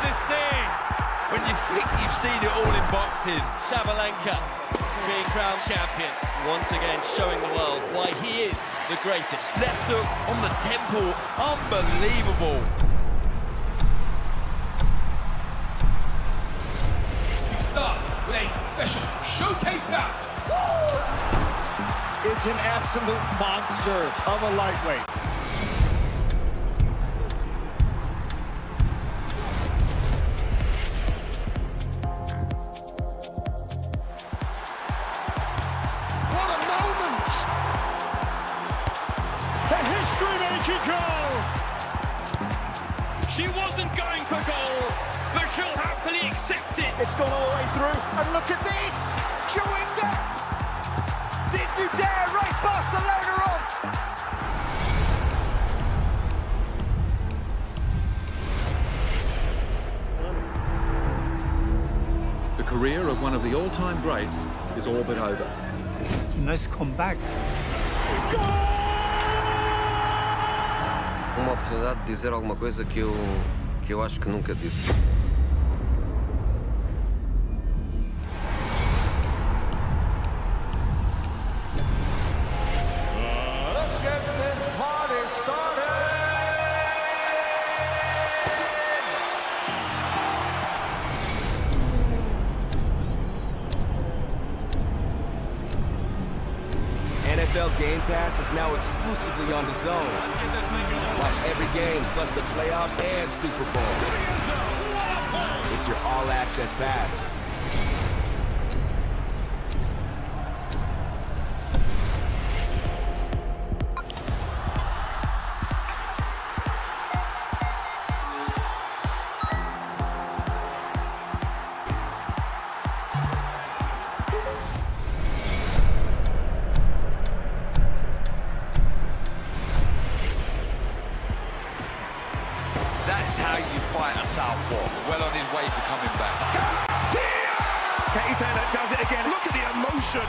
to see. When you think you've seen it all in boxing, Sabalenka being crowned champion, once again showing the world why he is the greatest. Left hook on the temple, unbelievable. We start with a special showcase bout. It's an absolute monster of a lightweight. What a moment! A history-making goal! She wasn't going for goal, but she'll happily accept it. It's gone all the way through, and look at this! Chewinga! Did you dare write Barcelona off? The career of one of the all-time greats is all but over. Nice comeback. Uma oportunidade de dizer alguma coisa que eu acho que nunca disse. Let's get this party started! NFL Game Pass is now exclusively on DAZN. Let's get this thing going. Watch every game, plus the playoffs and Super Bowl. To the end zone. What a play! It's your all-access pass. That's how you fight a southpaw. Well on his way to coming back. Katie Taylor does it again. Look at the emotion.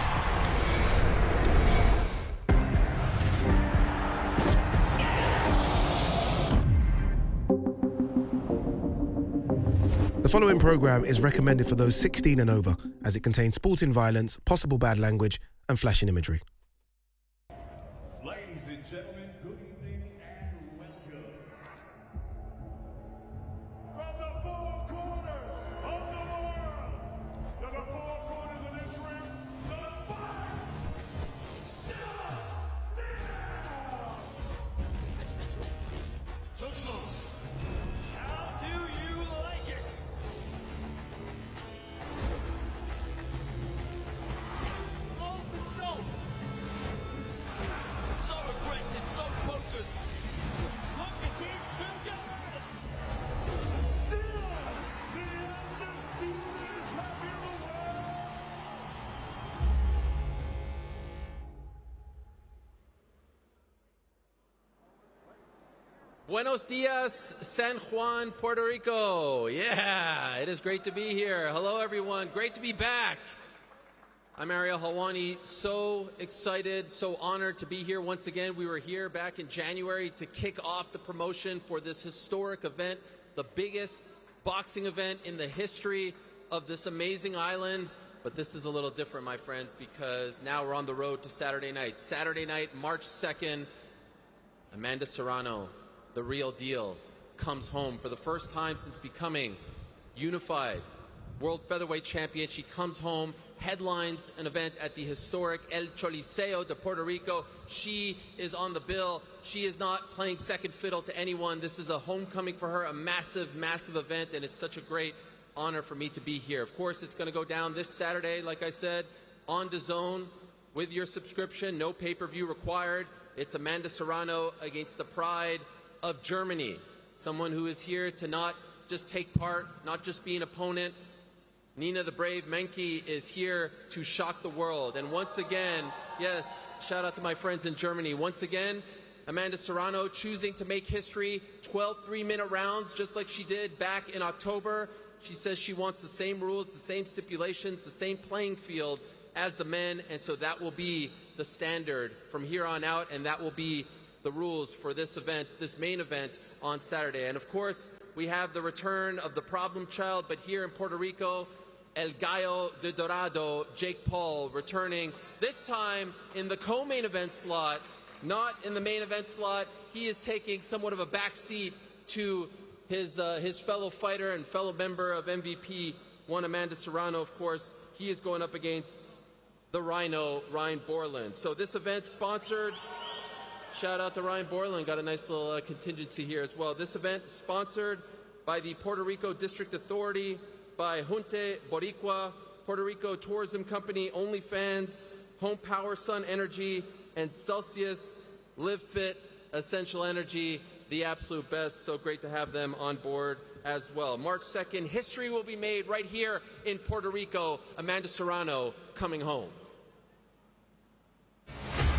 The following programme is recommended for those 16 and over, as it contains sporting violence, possible bad language, and flashing imagery. Ladies and gentlemen, good evening and welcome. From the four corners of the world, to the four corners of this ring, to the fight, How do you like it? Off the shoulder. So aggressive, so focused. Look at these two guys. Still, the undisputed champion of the world. Buenos dias, San Juan, Puerto Rico. Yeah, it is great to be here. Hello, everyone. Great to be back. I'm Ariel Helwani. So excited, so honored to be here once again. We were here back in January to kick off the promotion for this historic event, the biggest boxing event in the history of this amazing island. But this is a little different, my friends, because now we're on the road to Saturday night. Saturday night, March 2nd, Amanda Serrano, the real deal, comes home for the first time since becoming unified world featherweight champion. She comes home, headlines an event at the historic El Choliseo de Puerto Rico. She is on the bill. She is not playing second fiddle to anyone. This is a homecoming for her, a massive, massive event, and it's such a great honor for me to be here. Of course, it's going to go down this Saturday, like I said, on DAZN with your subscription, no pay-per-view required. It's Amanda Serrano against the pride of Germany, someone who is here to not just take part, not just be an opponent. Nina the Brave Meinke is here to shock the world. And once again, yes, shout out to my friends in Germany. Once again, Amanda Serrano choosing to make history, 12 3-minute rounds, just like she did back in October. She says she wants the same rules, the same stipulations, the same playing field as the men, and so that will be the standard from here on out, and that will be the rules for this event, this main event on Saturday. And of course, we have the return of the problem child, but here in Puerto Rico, El Gallo de Dorado, Jake Paul, returning, this time in the co-main event slot, not in the main event slot. He is taking somewhat of a backseat to his fellow fighter and fellow member of MVP, one Amanda Serrano, of course. He is going up against the Rhino, Ryan Bourland. So this event sponsored, shout out to Ryan Bourland, got a nice little contingency here as well. This event sponsored by the Puerto Rico District Authority, by Junte Boricua, Puerto Rico Tourism Company, OnlyFans, Home Power, Sun Energy, and Celsius, Live Fit, Essential Energy, the absolute best. So great to have them on board as well. March 2nd, history will be made right here in Puerto Rico. Amanda Serrano coming home.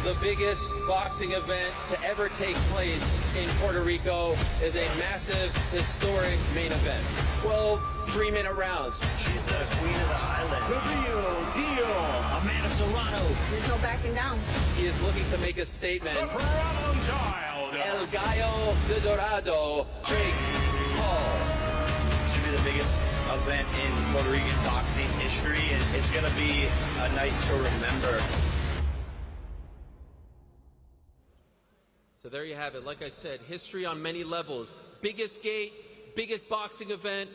The biggest boxing event to ever take place in Puerto Rico is a massive, historic main event. 12 3-minute rounds. She's the queen of the island. The real deal, Amanda Serrano. There's no backing down. He is looking to make a statement. The problem child. El Gallo de Dorado, Jake Paul. Should be the biggest event in Puerto Rican boxing history, and it's going to be a night to remember. So there you have it. Like I said, history on many levels. Biggest gate, biggest boxing event.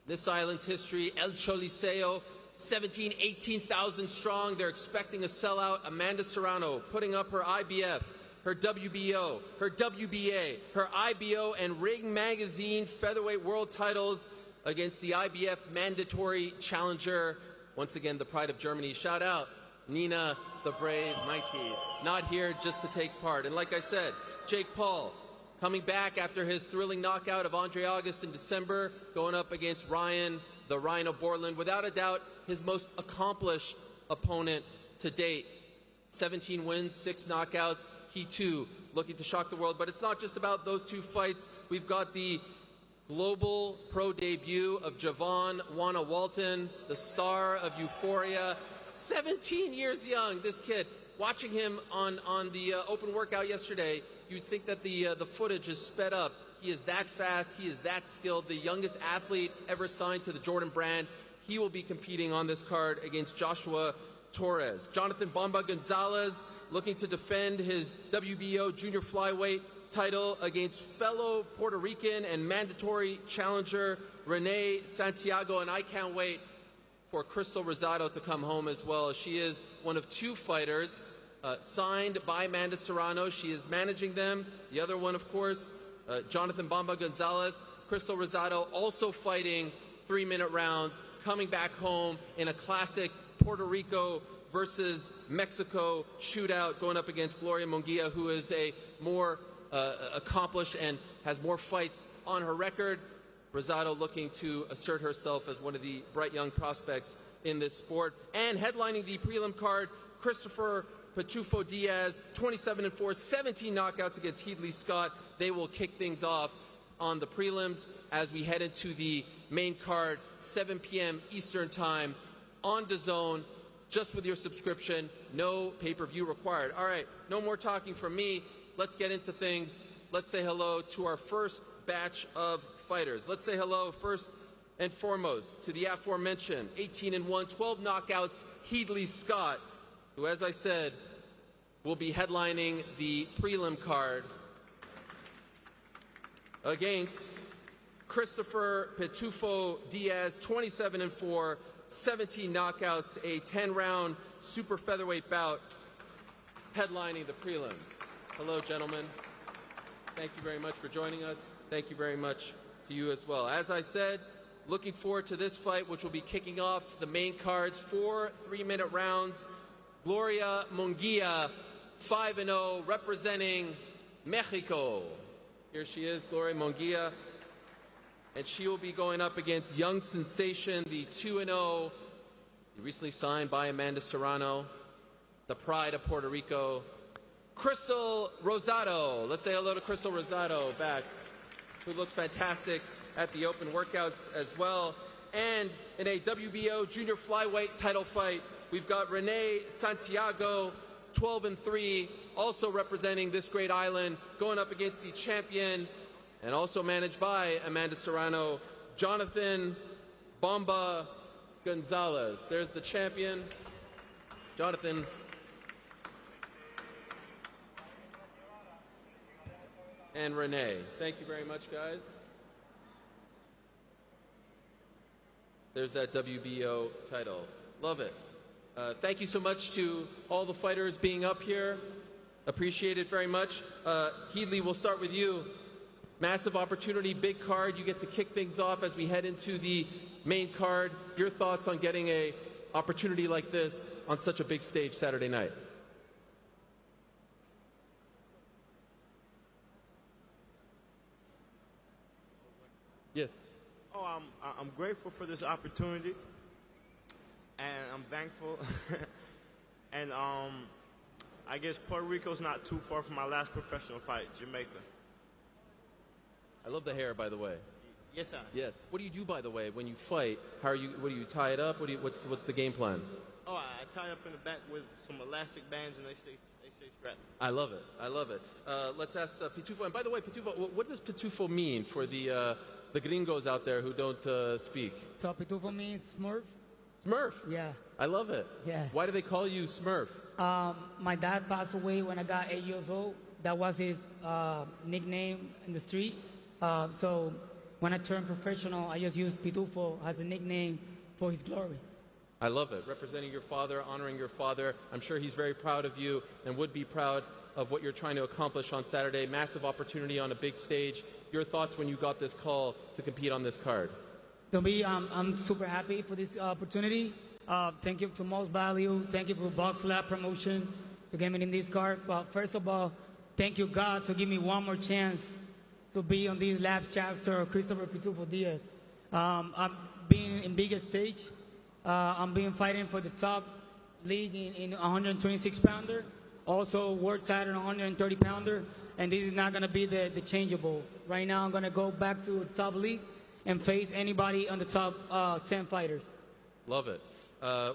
This island's history, El Choliseo, 18,000 strong. They're expecting a sellout. Amanda Serrano putting up her IBF, her WBO, her WBA, her IBO, and Ring Magazine featherweight world titles against the IBF mandatory challenger. Once again, the pride of Germany. Shout out Nina, the brave Meinke, not here just to take part. And like I said, Jake Paul coming back after his thrilling knockout of Andre August in December, going up against Ryan, the Rhino Bourland, without a doubt his most accomplished opponent to date. 17 wins, 6 knockouts. He too looking to shock the world. But it's not just about those two fights. We've got the global pro debut of Javon Wana Walton, the star of Euphoria. 17 years young, this kid. Watching him on the open workout yesterday, you'd think that the footage is sped up. He is that fast. He is that skilled. The youngest athlete ever signed to the Jordan brand. He will be competing on this card against Joshua Torres. Jonathan Bomba Gonzalez looking to defend his WBO junior flyweight title against fellow Puerto Rican and mandatory challenger Renee Santiago. And I can't wait for Crystal Rosado to come home as well. She is one of 2 fighters signed by Amanda Serrano. She is managing them. The other one, of course, Jonathan Bomba Gonzalez. Crystal Rosado also fighting 3-minute rounds, coming back home in a classic Puerto Rico versus Mexico shootout, going up against Gloria Munguia, who is a more accomplished and has more fights on her record. Rosado looking to assert herself as one of the bright young prospects in this sport. And headlining the prelim card, Christopher Pitufo Diaz, 27-4, 17 knockouts against Heedley Scott. They will kick things off on the prelims as we head into the main card, 7 p.m. Eastern Time on DAZN, just with your subscription, no pay-per-view required. All right, no more talking from me. Let's get into things. Let's say hello to our first batch of fighters. Let's say hello first and foremost to the aforementioned 18-1, 12 knockouts, Heedley Scott, who, as I said, will be headlining the prelim card against Christopher Pitufo Diaz, 27-4, 17 knockouts, a 10-round super featherweight bout, headlining the prelims. Hello, gentlemen. Thank you very much for joining us. Thank you very much to you as well. As I said, looking forward to this fight, which will be kicking off the main cards, 4 3-minute rounds. Gloria Munguia, 5-0, representing Mexico. Here she is, Gloria Munguia. And she will be going up against young sensation, the 2-0, recently signed by Amanda Serrano, the pride of Puerto Rico, Crystal Rosado. Let's say hello to Crystal Rosado back, who looked fantastic at the open workouts as well. And in a WBO junior flyweight title fight, we've got Renee Santiago, 12-3, also representing this great island, going up against the champion And also managed by Amanda Serrano, Jonathan Bomba Gonzalez. There's the champion, Jonathan. And Renee. Thank you very much, guys. There's that WBO title. Love it. Thank you so much to all the fighters being up here. Appreciate it very much. Heedley, we'll start with you. Massive opportunity, big card. You get to kick things off as we head into the main card. Your thoughts on getting a opportunity like this on such a big stage Saturday night? Yes. Oh, I'm grateful for this opportunity, and I'm thankful. And I guess Puerto Rico's not too far from my last professional fight, Jamaica. I love the hair, by the way. Yes, sir. Yes. What do you do, by the way, when you fight? How are you? What do you tie it up? What's the game plan? Oh, I tie up in the back with some elastic bands, and they stay strapped. I love it. I love it. Let's ask Pitufo. And by the way, Pitufo, what does Pitufo mean for the gringos out there who don't speak? So Pitufo means Smurf. Smurf? Yeah. I love it. Yeah. Why do they call you Smurf? My dad passed away when I got 8 years old. That was his nickname in the street. So when I turned professional, I just used Pitufo as a nickname for his glory. I love it. Representing your father, honoring your father. I'm sure he's very proud of you and would be proud of what you're trying to accomplish on Saturday. Massive opportunity on a big stage. Your thoughts when you got this call to compete on this card? To me, I'm super happy for this opportunity. Thank you to Most Value. Thank you for Box Lab Promotion to get me in this card. But first of all, thank you, God, to give me one more chance to be on this last chapter of Christopher Pitufo Diaz. I've been in bigger stage. I'm been fighting for the top league in 126-pounder. Also world title 130-pounder. And this is not going to be the changeable. Right now, I'm going to go back to the top league and face anybody on the top 10 fighters. Love it.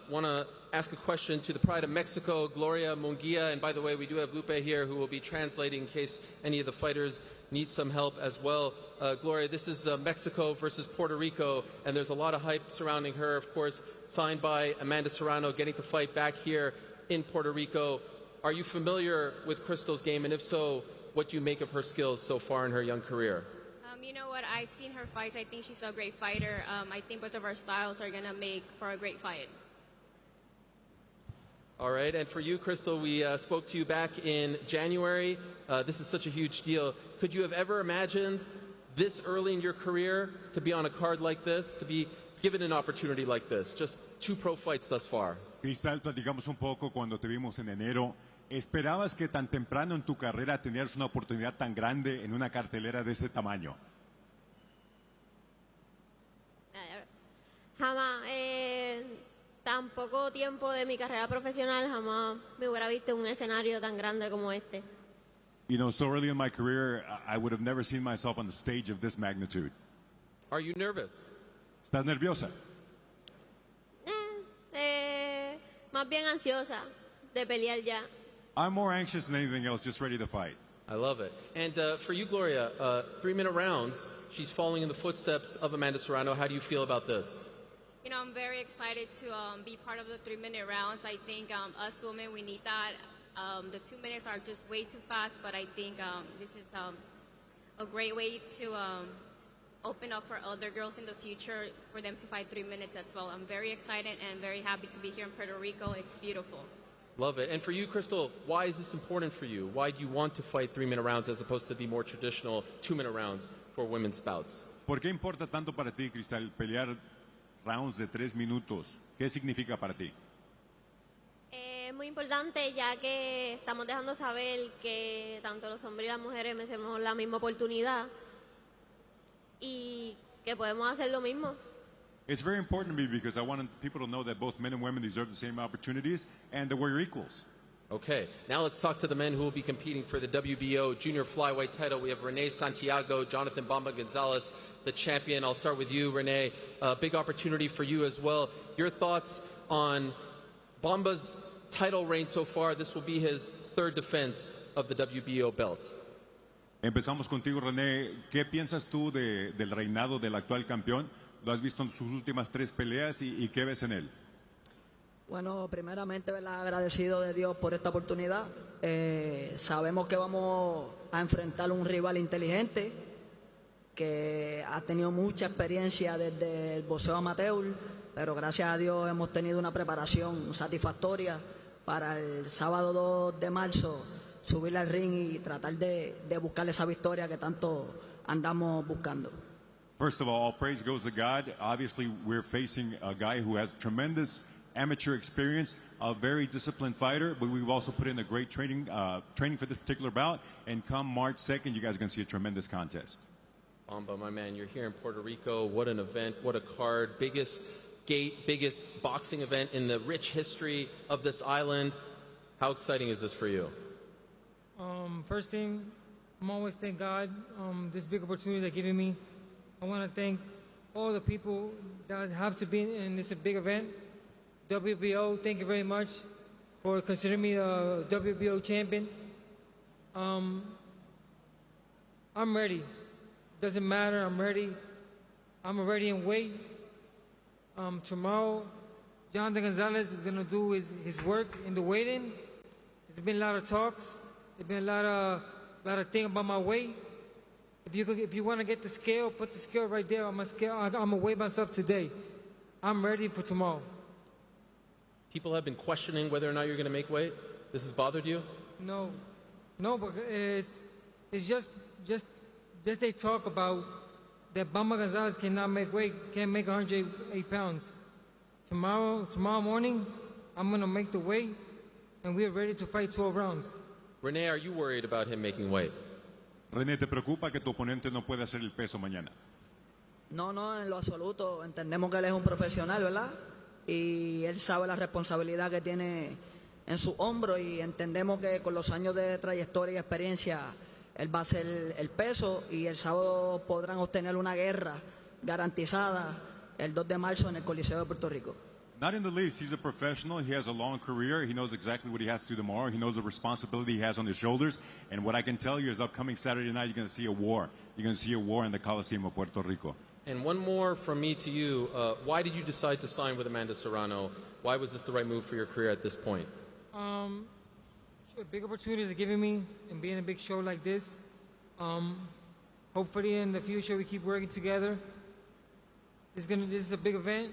Want to ask a question to the Pride of Mexico, Gloria Munguia. And by the way, we do have Lupe here who will be translating in case any of the fighters need some help as well. Gloria, this is Mexico versus Puerto Rico, and there's a lot of hype surrounding her, of course, signed by Amanda Serrano, getting to fight back here in Puerto Rico. Are you familiar with Crystal's game, and if so, what do you make of her skills so far in her young career? You know what? I've seen her fights. I think she's a great fighter. I think both of our styles are going to make for a great fight. All right, and for you, Crystal, we spoke to you back in January. This is such a huge deal. Could you have ever imagined this early in your career to be on a card like this, to be given an opportunity like this? Just 2 pro fights thus far. Cristal, platicamos un poco cuando te vimos en enero. ¿Esperabas que tan temprano en tu carrera tenías una oportunidad tan grande en una cartelera de ese tamaño? Jamás, tan poco tiempo de mi carrera profesional, jamás me hubiera visto en un escenario tan grande como este. You know, so early in my career, I would have never seen myself on the stage of this magnitude. Are you nervous? ¿Estás nerviosa? Más bien ansiosa de pelear ya. I'm more anxious than anything else, just ready to fight. I love it. And for you, Gloria, 3-minute rounds. She's following in the footsteps of Amanda Serrano. How do you feel about this? You know, I'm very excited to be part of the 3-minute rounds. I think us women, we need that. The 2 minutes are just way too fast, but I think this is a great way to open up for other girls in the future for them to fight 3 minutes as well. I'm very excited and very happy to be here in Puerto Rico. It's beautiful. Love it. And for you, Crystal, why is this important for you? Why do you want to fight 3-minute rounds as opposed to the more traditional 2-minute rounds for women's bouts? ¿Por qué importa tanto para ti, Cristal, pelear rounds de 3 minutos? ¿Qué significa para ti? Es muy importante ya que estamos dejando saber que tanto los hombres y las mujeres merecemos la misma oportunidad y que podemos hacer lo mismo. It's very important to me because I want people to know that both men and women deserve the same opportunities and that we're equals. Okay, now let's talk to the men who will be competing for the WBO junior flyweight title. We have Rene Santiago, Jonathan Bomba Gonzalez, the champion. I'll start with you, Rene. Big opportunity for you as well. Your thoughts on Bomba's title reign so far? This will be his 3rd defense of the WBO belt. Empezamos contigo, René. ¿Qué piensas tú del reinado del actual campeón? Lo has visto en sus últimas 3 peleas y ¿qué ves en él? Bueno, primeramente, ¿verdad? Agradecido de Dios por esta oportunidad. Sabemos que vamos a enfrentar a un rival inteligente que ha tenido mucha experiencia desde el boxeo amateur, pero gracias a Dios hemos tenido una preparación satisfactoria para el sábado 2 de marzo subir al ring y tratar de buscar esa victoria que tanto andamos buscando. First of all praise goes to God. Obviously, we're facing a guy who has tremendous amateur experience, a very disciplined fighter, but we've also put in a great training for this particular bout. And come March 2nd, you guys are going to see a tremendous contest. Bomba, my man, you're here in Puerto Rico. What an event, what a card. Biggest boxing event in the rich history of this island. How exciting is this for you? First thing, I'm always thank God this big opportunity they're giving me. I want to thank all the people that have to be in this big event. WBO, thank you very much for considering me the WBO champion. I'm ready. Doesn't matter, I'm ready. I'm already in weight. Tomorrow, Jonathan Gonzalez is going to do his work in the weigh-in. There's been a lot of talks. There's been a lot of things about my weight. If you want to get the scale, put the scale right there on my scale. I'm going to weigh myself today. I'm ready for tomorrow. People have been questioning whether or not you're going to make weight. This has bothered you? No, but it's just they talk about that Bamba Gonzalez cannot make weight, can't make 108 pounds. Tomorrow morning, I'm going to make the weight, and we are ready to fight 12 rounds. Renee, are you worried about him making weight? René, ¿te preocupa que tu oponente no pueda hacer el peso mañana? No, en lo absoluto. Entendemos que él es un profesional, ¿verdad? Y él sabe la responsabilidad que tiene en su hombro y entendemos que con los años de trayectoria y experiencia él va a hacer el peso y el sábado podrán obtener una guerra garantizada el 2 de marzo en el Coliseo de Puerto Rico. Not in the least. He's a professional. He has a long career. He knows exactly what he has to do tomorrow. He knows the responsibility he has on his shoulders. And what I can tell you is upcoming Saturday night, you're going to see a war. You're going to see a war in the Coliseum of Puerto Rico. And one more from me to you. Why did you decide to sign with Amanda Serrano? Why was this the right move for your career at this point? Big opportunities are giving me and being a big show like this. Hopefully in the future we keep working together. This is a big event.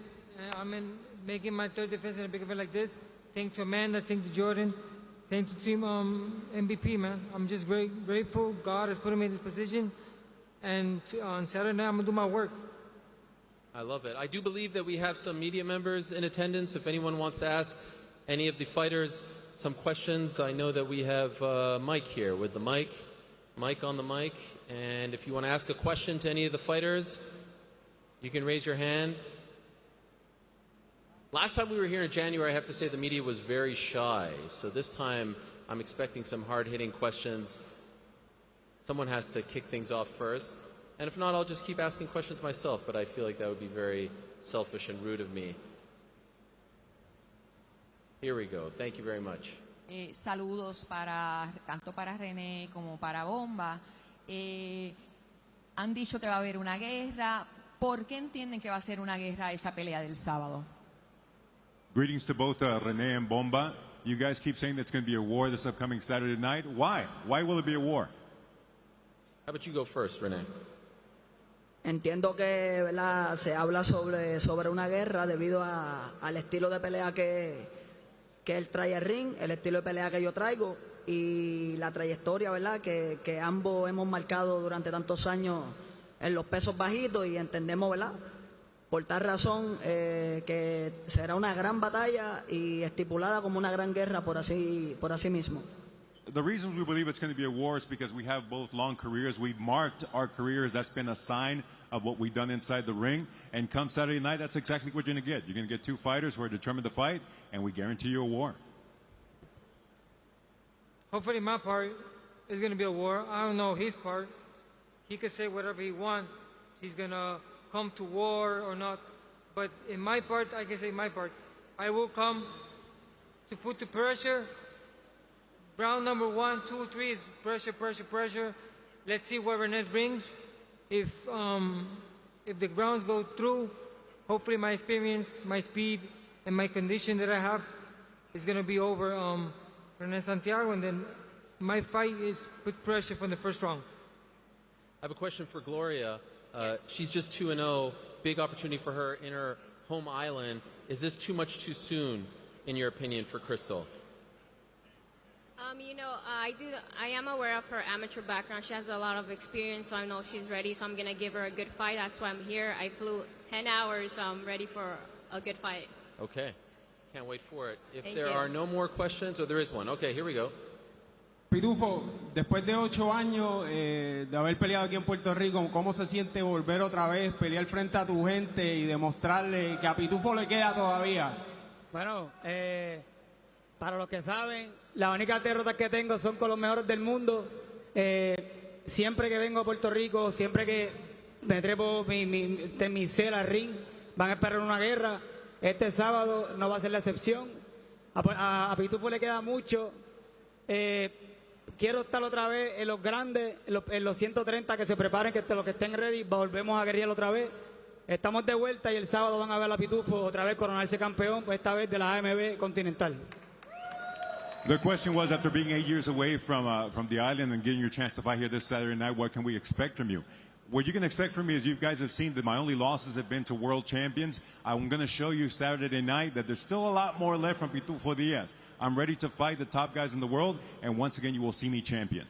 I'm making my 3rd defense in a big event like this. Thanks to Amanda, thanks to Jordan, thanks to Team MVP, man. I'm just grateful. God has put me in this position. And on Saturday night, I'm going to do my work. I love it. I do believe that we have some media members in attendance. If anyone wants to ask any of the fighters some questions, I know that we have Mike here with the mic. Mike on the mic. And if you want to ask a question to any of the fighters, you can raise your hand. Last time we were here in January, I have to say the media was very shy. So this time, I'm expecting some hard-hitting questions. Someone has to kick things off first. And if not, I'll just keep asking questions myself, but I feel like that would be very selfish and rude of me. Here we go. Thank you very much. Saludos tanto para René como para Bomba. Han dicho que va a haber una guerra. ¿Por qué entienden que va a ser una guerra esa pelea del sábado? Greetings to both René and Bomba. You guys keep saying that it's going to be a war this upcoming Saturday night. Why? Why will it be a war? How about you go first, René? Entiendo que, ¿verdad?, se habla sobre una guerra debido al estilo de pelea que él trae al ring, el estilo de pelea que yo traigo y la trayectoria, ¿verdad?, que ambos hemos marcado durante tantos años en los pesos bajitos y entendemos, ¿verdad?, por tal razón que será una gran batalla y estipulada como una gran guerra por así mismo. The reason we believe it's going to be a war is because we have both long careers. We've marked our careers. That's been a sign of what we've done inside the ring. And come Saturday night, that's exactly what you're going to get. You're going to get 2 fighters who are determined to fight, and we guarantee you a war. Hopefully my part is going to be a war. I don't know his part. He could say whatever he wants. He's going to come to war or not. But in my part, I can say my part. I will come to put the pressure. Round number 1, 2, 3 is pressure, pressure, pressure. let's see what Renee brings. If the grounds go through, hopefully my experience, my speed, and my condition that I have is going to be over Renee Santiago, and then my fight is put pressure from the first round. I have a question for Gloria. She's just 2-0. Big opportunity for her in her home island. Is this too much too soon, in your opinion, for Crystal? You know, I am aware of her amateur background. She has a lot of experience, so I know she's ready. So I'm gonna give her a good fight. That's why I'm here. I flew 10 hours, ready for a good fight. Okay, can't wait for it. If Thank there you. are no more questions, or there is one. Okay, here we go. Pitufo, después de 8 años de haber peleado aquí en Puerto Rico, ¿cómo se siente volver otra vez, pelear frente a tu gente y demostrarle que a Pitufo le queda todavía? Bueno, para los que saben, las únicas derrotas que tengo son con los mejores del mundo. Siempre que vengo a Puerto Rico, siempre que me trepo mi cel al ring, van a esperar una guerra. Este sábado no va a ser la excepción. A Pitufo le queda mucho. Quiero estar otra vez en los grandes, en los 130, que se preparen, que los que estén ready, volvemos a guerrear otra vez. Estamos de vuelta y el sábado van a ver a Pitufo otra vez coronarse campeón, pues esta vez de la AMB Continental. The question was, after being 8 years away from the island and getting your chance to fight here this Saturday night, what can we expect from you? What you can expect from me is, you guys have seen that my only losses have been to world champions. I'm going to show you Saturday night that there's still a lot more left from Pitufo Diaz. I'm ready to fight the top guys in the world, and once again, you will see me champion.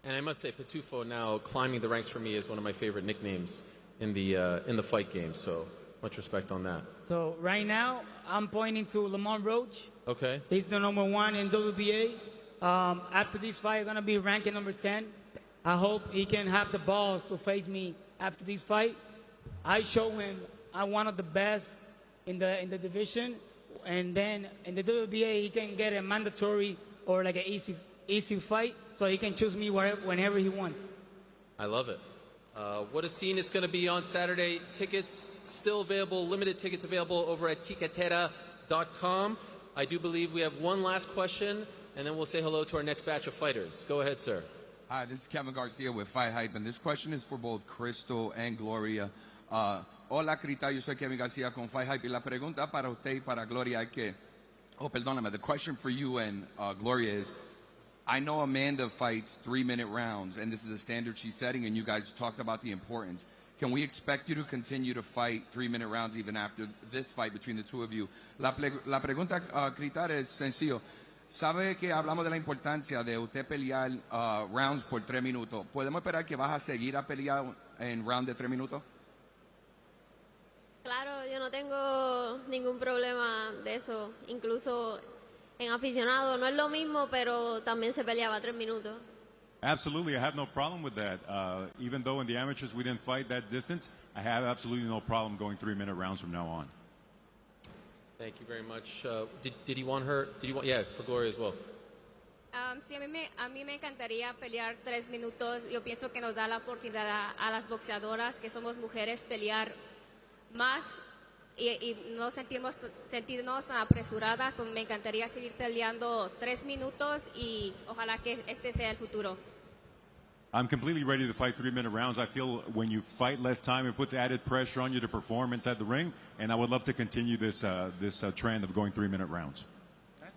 And I must say, Pitufo now climbing the ranks for me is one of my favorite nicknames in the fight game. So much respect on that. So right now, I'm pointing to Lamont Roach. Okay. He's the #1 in WBA. After this fight, I'm gonna be ranking number 10. I hope he can have the balls to face me after this fight. I show him I'm one of the best in the division, and then in the WBA he can get a mandatory or like an easy fight, so he can choose me whenever he wants. I love it. What a scene it's going to be on Saturday. Tickets still available, limited tickets available over at ticketera.com. I do believe we have one last question, and then we'll say hello to our next batch of fighters. Go ahead, sir. Hi, this is Kevin Garcia with Fight Hype, and this question is for both Crystal and Gloria. Hola, Crita, yo soy Kevin Garcia con Fight Hype, y la pregunta para usted y para Gloria es que, perdóname, the question for you and Gloria is, I know Amanda fights 3-minute rounds, and this is a standard she's setting, and you guys talked about the importance. Can we expect you to continue to fight 3-minute rounds even after this fight between the two of you? La pregunta, Crita, es sencillo. Sabe que hablamos de la importancia de usted pelear rounds por 3 minutos. ¿Podemos esperar que vas a seguir a pelear en round de 3 minutos? Claro, yo no tengo ningún problema de eso. Incluso en aficionado no es lo mismo, pero también se peleaba 3 minutos. Absolutely, I have no problem with that. Even though in the amateurs we didn't fight that distance, I have absolutely no problem going 3-minute rounds from now on. Thank you very much. Did you want her? Yeah, for Gloria as well. Sí, a mí me encantaría pelear 3 minutos. Yo pienso que nos da la oportunidad a las boxeadoras, que somos mujeres, pelear más y no sentirnos tan apresuradas. Me encantaría seguir peleando 3 minutos y ojalá que este sea el futuro. I'm completely ready to fight 3-minute rounds. I feel when you fight less time, it puts added pressure on you to perform inside the ring, and I would love to continue this trend of going 3-minute rounds.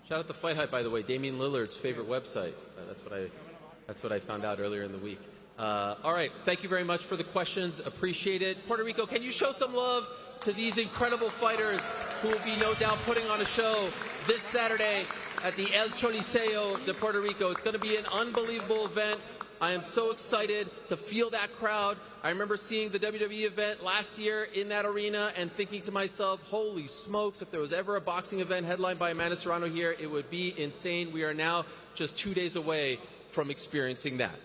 Shout out to Fight Hype, by the way, Damian Lillard's favorite website. That's what I found out earlier in the week. All right, thank you very much for the questions. Appreciate it. Puerto Rico, can you show some love to these incredible fighters who will be no doubt putting on a show this Saturday at the El Choliseo de Puerto Rico. It's going to be an unbelievable event. I am so excited to feel that crowd. I remember seeing the WWE event last year in that arena and thinking to myself, holy smokes, if there was ever a boxing event headlined by Amanda Serrano here, it would be insane. We are now just 2 days away from experiencing that.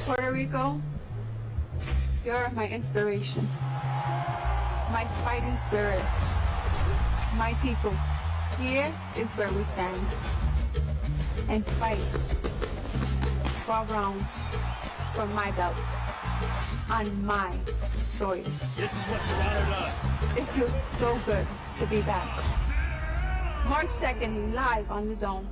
Puerto Rico, you're my inspiration, my fighting spirit, my people. Here is where we stand and fight 12 rounds for my belts on my soil. This is what Serrano does. It feels so good to be back. March 2nd, live on the DAZN.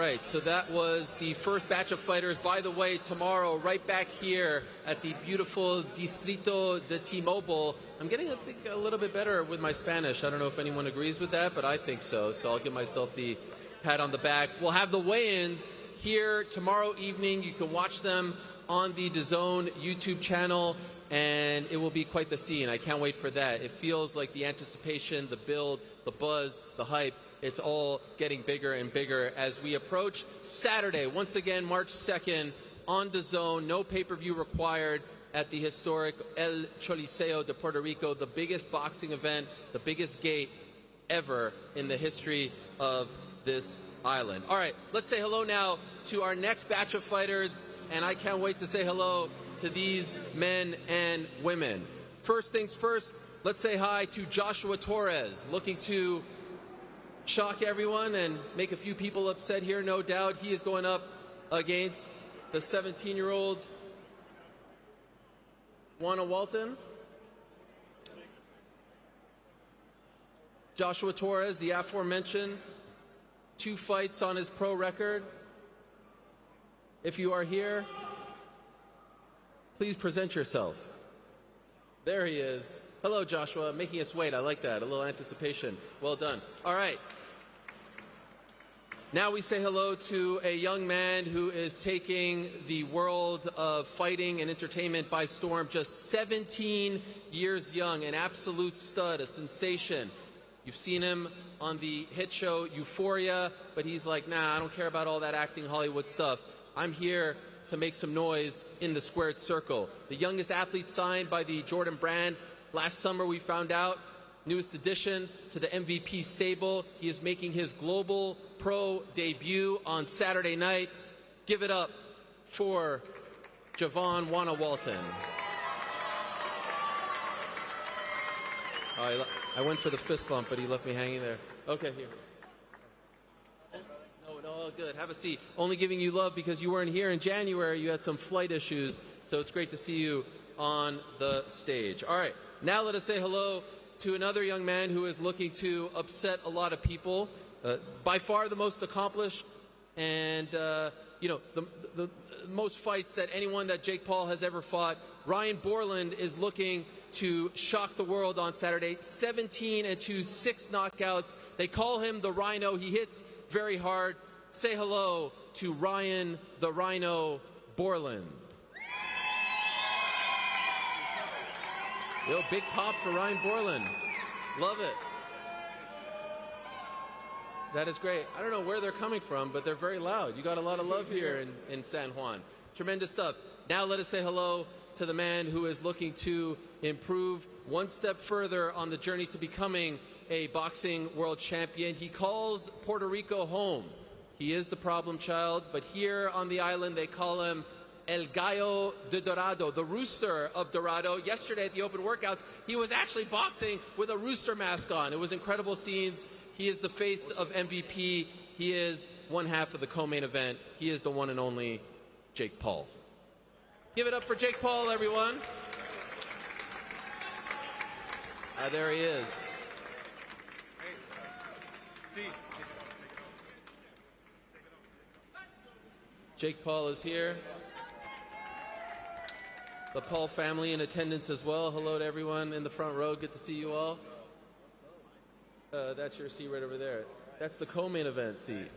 right, so that was the first batch of fighters. By the way, tomorrow, right back here at the beautiful Distrito de T-Mobile, I'm getting, I think, a little bit better with my Spanish. I don't know if anyone agrees with that, but I think so. So I'll give myself the pat on the back. We'll have the weigh-ins here tomorrow evening. You can watch them on the DAZN YouTube channel, and it will be quite the scene. I can't wait for that. It feels like the anticipation, the build, the buzz, the hype, it's all getting bigger and bigger as we approach Saturday. Once again, March 2nd on DAZN, no pay-per-view required at the historic El Choliseo de Puerto Rico, the biggest boxing event, the biggest gate ever in the history of this island. All right, let's say hello now to our next batch of fighters, and I can't wait to say hello to these men and women. First things first, let's say hi to Joshua Torres, looking to shock everyone and make a few people upset here, no doubt. He is going up against the 17-year-old Juana Walton. Joshua Torres, the aforementioned, 2 fights on his pro record. If you are here, please present yourself. There he is. Hello, Joshua. Making us wait. I like that. A little anticipation. Well done. All right. Now we say hello to a young man who is taking the world of fighting and entertainment by storm. Just 17 years young, an absolute stud, a sensation. You've seen him on the hit show Euphoria, but he's like, nah, I don't care about all that acting Hollywood stuff. I'm here to make some noise in the squared circle. The youngest athlete signed by the Jordan brand. Last summer we found out, newest addition to the MVP stable. He is making his global pro debut on Saturday night. Give it up for Javon Juana Walton. Oh, I went for the fist bump, but he left me hanging there. Okay, here. No, good. Have a seat. Only giving you love because you weren't here in January. You had some flight issues, so it's great to see you on the stage. All right, now let us say hello to another young man who is looking to upset a lot of people. By far the most accomplished and, the most fights that anyone that Jake Paul has ever fought. Ryan Bourland is looking to shock the world on Saturday. 17-2, 6 knockouts. They call him the Rhino. He hits very hard. Say hello to Ryan the Rhino Bourland. Yo, big pop for Ryan Bourland. Love it. That is great. I don't know where they're coming from, but they're very loud. You got a lot of love here in San Juan. Tremendous stuff. Now let us say hello to the man who is looking to improve one step further on the journey to becoming a boxing world champion. He calls Puerto Rico home. He is the problem child, but here on the island they call him El Gallo de Dorado, the rooster of Dorado. Yesterday at the open workouts, he was actually boxing with a rooster mask on. It was incredible scenes. He is the face of MVP. He is one half of the co-main event. He is the one and only Jake Paul. Give it up for Jake Paul, everyone. There he is. Jake Paul is here. The Paul family in attendance as well. Hello to everyone in the front row. Good to see you all. That's your seat right over there. That's the co-main event seat.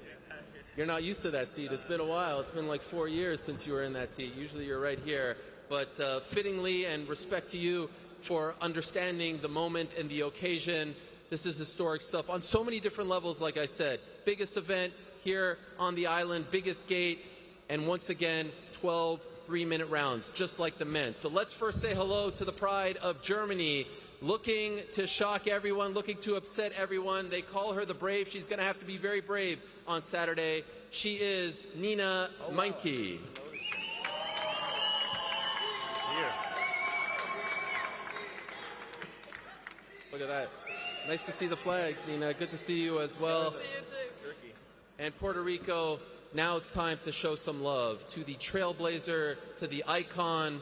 You're not used to that seat. It's been a while. It's been like 4 years since you were in that seat. Usually you're right here. But fittingly, and respect to you for understanding the moment and the occasion, this is historic stuff on so many different levels, like I said. Biggest event here on the island, biggest gate, and once again, 12 3-minute rounds, just like the men. So let's first say hello to the pride of Germany, looking to shock everyone, looking to upset everyone. They call her the brave. She's going to have to be very brave on Saturday. She is Nina Meinke. Look at that. Nice to see the flags, Nina. Good to see you as well. Good to see you too. And Puerto Rico, now it's time to show some love to the trailblazer, to the icon,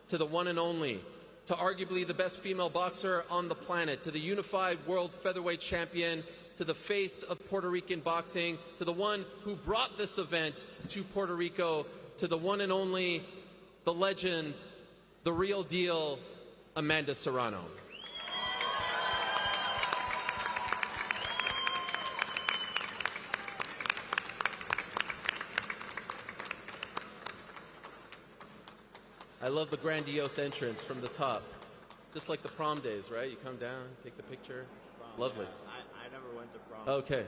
to the one and only, to arguably the best female boxer on the planet, to the unified world featherweight champion, to the face of Puerto Rican boxing, to the one who brought this event to Puerto Rico, to the one and only, the legend, the real deal, Amanda Serrano. I love the grandiose entrance from the top. Just like the prom days, right? You come down, take the picture. It's lovely. I never went to prom. Okay.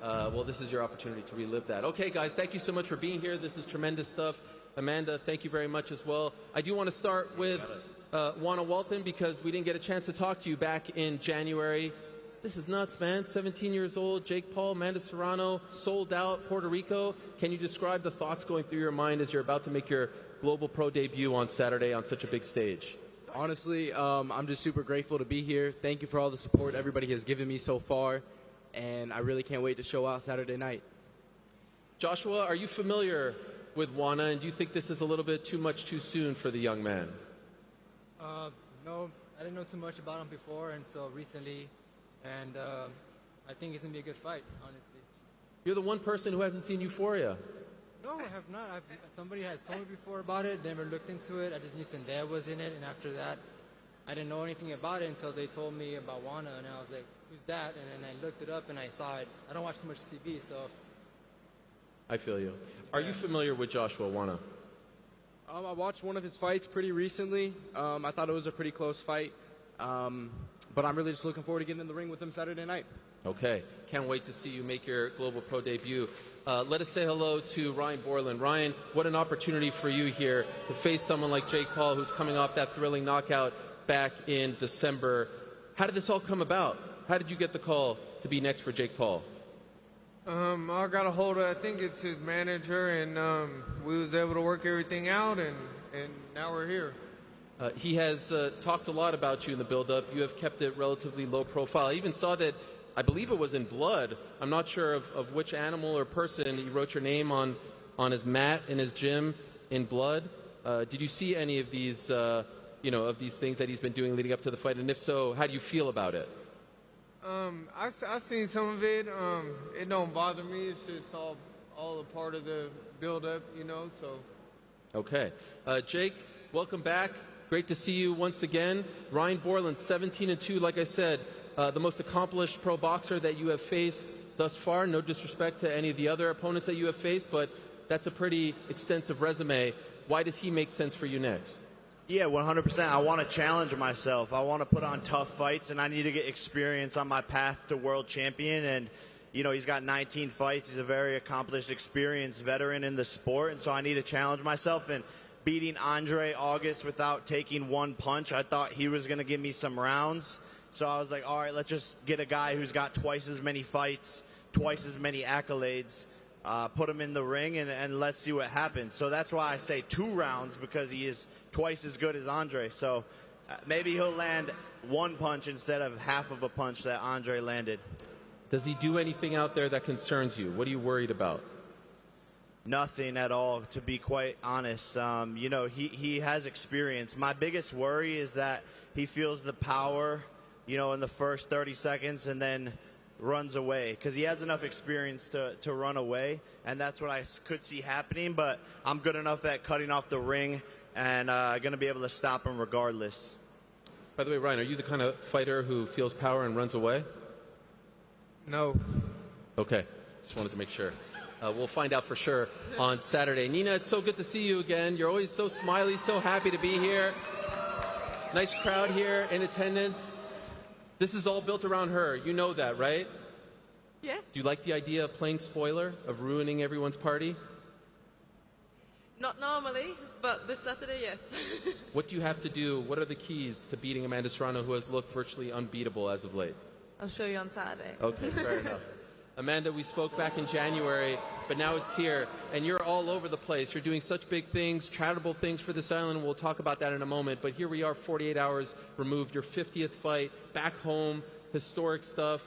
Well, this is your opportunity to relive that. Okay, guys, thank you so much for being here. This is tremendous stuff. Amanda, thank you very much as well. I do want to start with Juana Walton because we didn't get a chance to talk to you back in January. This is nuts, man. 17 years old, Jake Paul, Amanda Serrano, sold out Puerto Rico. Can you describe the thoughts going through your mind as you're about to make your Global Pro debut on Saturday on such a big stage? Honestly, I'm just super grateful to be here. Thank you for all the support everybody has given me so far, and I really can't wait to show out Saturday night. Joshua, are you familiar with Juana, and do you think this is a little bit too much too soon for the young man? No, I didn't know too much about him before until recently, and I think it's going to be a good fight, honestly. You're the one person who hasn't seen Euphoria. No, I have not. Somebody has told me before about it, never looked into it. I just knew Zendaya was in it, and after that, I didn't know anything about it until they told me about Juana, and I was like, who's that? And then I looked it up, and I saw it. I don't watch too much TV, so. I feel you. Are you familiar with Joshua Juana? I watched one of his fights pretty recently. I thought it was a pretty close fight, but I'm really just looking forward to getting in the ring with him Saturday night. Okay. Can't wait to see you make your Global Pro debut. Let us say hello to Ryan Bourland. Ryan, what an opportunity for you here to face someone like Jake Paul, who's coming off that thrilling knockout back in December. How did this all come about? How did you get the call to be next for Jake Paul? I got a hold of, I think it's his manager, and we was able to work everything out, and now we're here. He has talked a lot about you in the build-up. You have kept it relatively low profile. I even saw that, I believe it was in blood. I'm not sure of which animal or person. He wrote your name on his mat in his gym in blood. Did you see any of these, of these things that he's been doing leading up to the fight? And if so, how do you feel about it? I've seen some of it. It don't bother me. It's just all a part of the build-up, so. Okay. Jake, welcome back. Great to see you once again. Ryan Bourland, 17-2, like I said, the most accomplished pro boxer that you have faced thus far. No disrespect to any of the other opponents that you have faced, but that's a pretty extensive resume. Why does he make sense for you next? Yeah, 100%. I want to challenge myself. I want to put on tough fights, and I need to get experience on my path to world champion. And, he's got 19 fights. He's a very accomplished, experienced veteran in the sport, and so I need to challenge myself. And beating Andre August without taking one punch, I thought he was going to give me some rounds. So I was like, all right, let's just get a guy who's got twice as many fights, twice as many accolades, put him in the ring, and let's see what happens. So that's why I say 2 rounds, because he is twice as good as Andre. So maybe he'll land one punch instead of half of a punch that Andre landed. Does he do anything out there that concerns you? What are you worried about? Nothing at all, to be quite honest. He has experience. My biggest worry is that he feels the power, in the first 30 seconds and then runs away, because he has enough experience to run away, and that's what I could see happening. But I'm good enough at cutting off the ring and going to be able to stop him regardless. By the way, Ryan, are you the kind of fighter who feels power and runs away? No. Okay, just wanted to make sure. We'll find out for sure on Saturday. Nina, it's so good to see you again. You're always so smiley, so happy to be here. Nice crowd here in attendance. This is all built around her. You know that, right? Yeah. Do you like the idea of playing spoiler, of ruining everyone's party? Not normally, but this Saturday, yes. What do you have to do? What are the keys to beating Amanda Serrano, who has looked virtually unbeatable as of late? I'll show you on Saturday. Okay, fair enough. Amanda, we spoke back in January, but now it's here, and you're all over the place. You're doing such big things, charitable things for this island, and we'll talk about that in a moment. But here we are, 48 hours removed, your 50th fight, back home, historic stuff.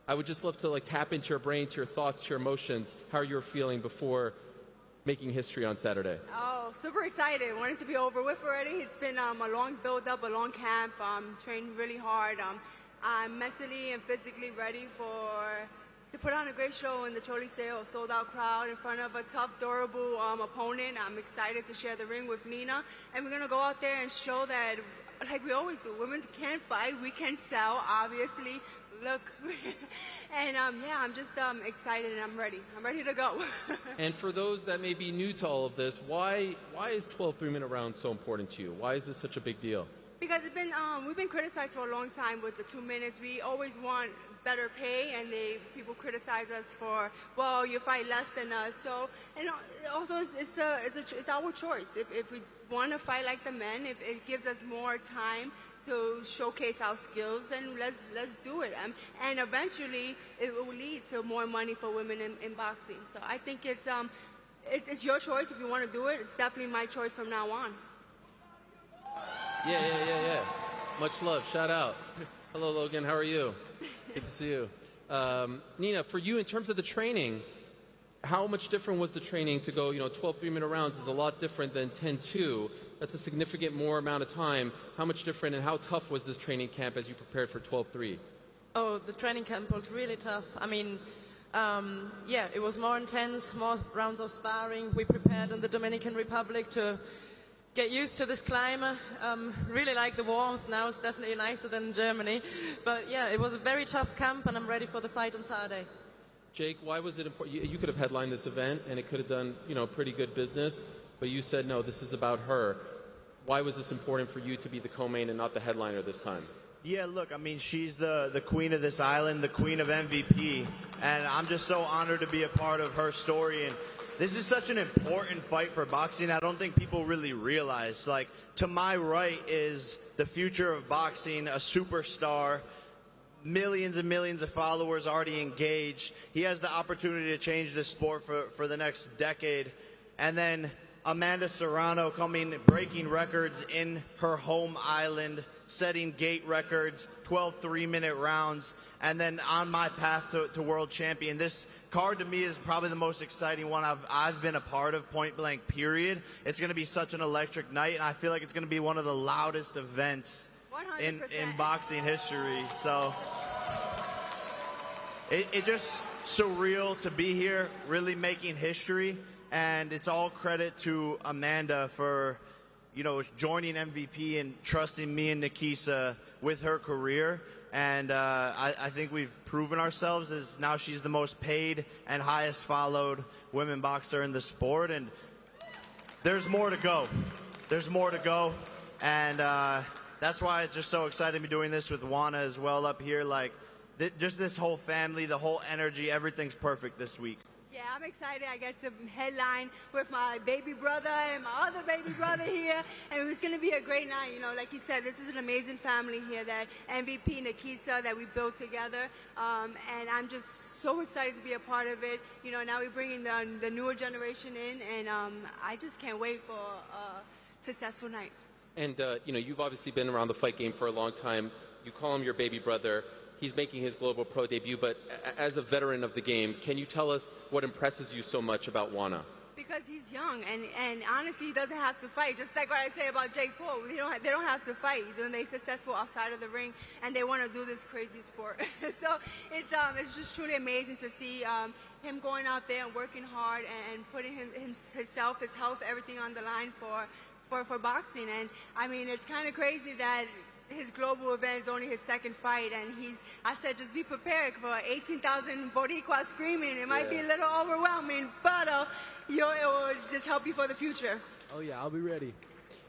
I would just love to tap into your brain, to your thoughts, to your emotions, how you were feeling before making history on Saturday. Oh, super excited. Want it to be over with already. It's been a long build-up, a long camp. Trained really hard. I'm mentally and physically ready to put on a great show in the Choliseo, sold-out crowd in front of a tough, durable opponent. I'm excited to share the ring with Nina, and we're going to go out there and show that, like we always do, women can fight, we can sell, obviously. Look, and yeah, I'm just excited and I'm ready. I'm ready to go. And for those that may be new to all of this, why is 12 3-minute rounds so important to you? Why is this such a big deal? Because we've been criticized for a long time with the 2 minutes. We always want better pay, and people criticize us for, well, you fight less than us. So, and also it's our choice. If we want to fight like the men, if it gives us more time to showcase our skills, then let's do it. And eventually, it will lead to more money for women in boxing. So I think it's your choice if you want to do it. It's definitely my choice from now on. Yeah. Much love. Shout out. Hello, Logan. How are you? Good to see you. Nina, for you, in terms of the training, how much different was the training to go, 12 3-minute rounds is a lot different than 10-2. That's a significant more amount of time. How much different and how tough was this training camp as you prepared for 12-3? Oh, the training camp was really tough. I mean, yeah, it was more intense, more rounds of sparring. We prepared in the Dominican Republic to get used to this climate. Really like the warmth. Now it's definitely nicer than Germany. But yeah, it was a very tough camp, and I'm ready for the fight on Saturday. Jake, why was it important? You could have headlined this event, and it could have done, pretty good business. But you said, no, this is about her. Why was this important for you to be the co-main and not the headliner this time? Yeah, look, I mean, she's the queen of this island, the queen of MVP, and I'm just so honored to be a part of her story. And this is such an important fight for boxing. I don't think people really realize. Like, to my right is the future of boxing, a superstar, millions and millions of followers already engaged. He has the opportunity to change this sport for the next decade. And then Amanda Serrano breaking records in her home island, setting gate records, 12 3-minute rounds, and then on my path to world champion. This card to me is probably the most exciting one I've been a part of, point blank, period. It's going to be such an electric night, and I feel like it's going to be one of the loudest events in boxing history. So it's just surreal to be here, really making history. And it's all credit to Amanda for, joining MVP and trusting me and Nikisa with her career. And I think we've proven ourselves as now she's the most paid and highest followed women boxer in the sport. And there's more to go. There's more to go. And that's why it's just so exciting to be doing this with Juana as well up here. Like, just this whole family, the whole energy, everything's perfect this week. Yeah, I'm excited. I get to headline with my baby brother and my other baby brother here, and it's going to be a great night. Like you said, this is an amazing family here, that MVP Nikisa that we built together, and I'm just so excited to be a part of it. Now we're bringing the newer generation in, and I just can't wait for a successful night. And, you've obviously been around the fight game for a long time. You call him your baby brother. He's making his global pro debut, but as a veteran of the game, can you tell us what impresses you so much about Juana? Because he's young, and honestly, he doesn't have to fight. Just like what I say about Jake Paul, they don't have to fight. They're successful outside of the ring, and they want to do this crazy sport. So it's just truly amazing to see him going out there and working hard and putting himself, his health, everything on the line for boxing. And I mean, it's kind of crazy that his global event is only his second fight, and I said, just be prepared for 18,000 Boricuas screaming. It might be a little overwhelming, but it will just help you for the future. Oh yeah, I'll be ready.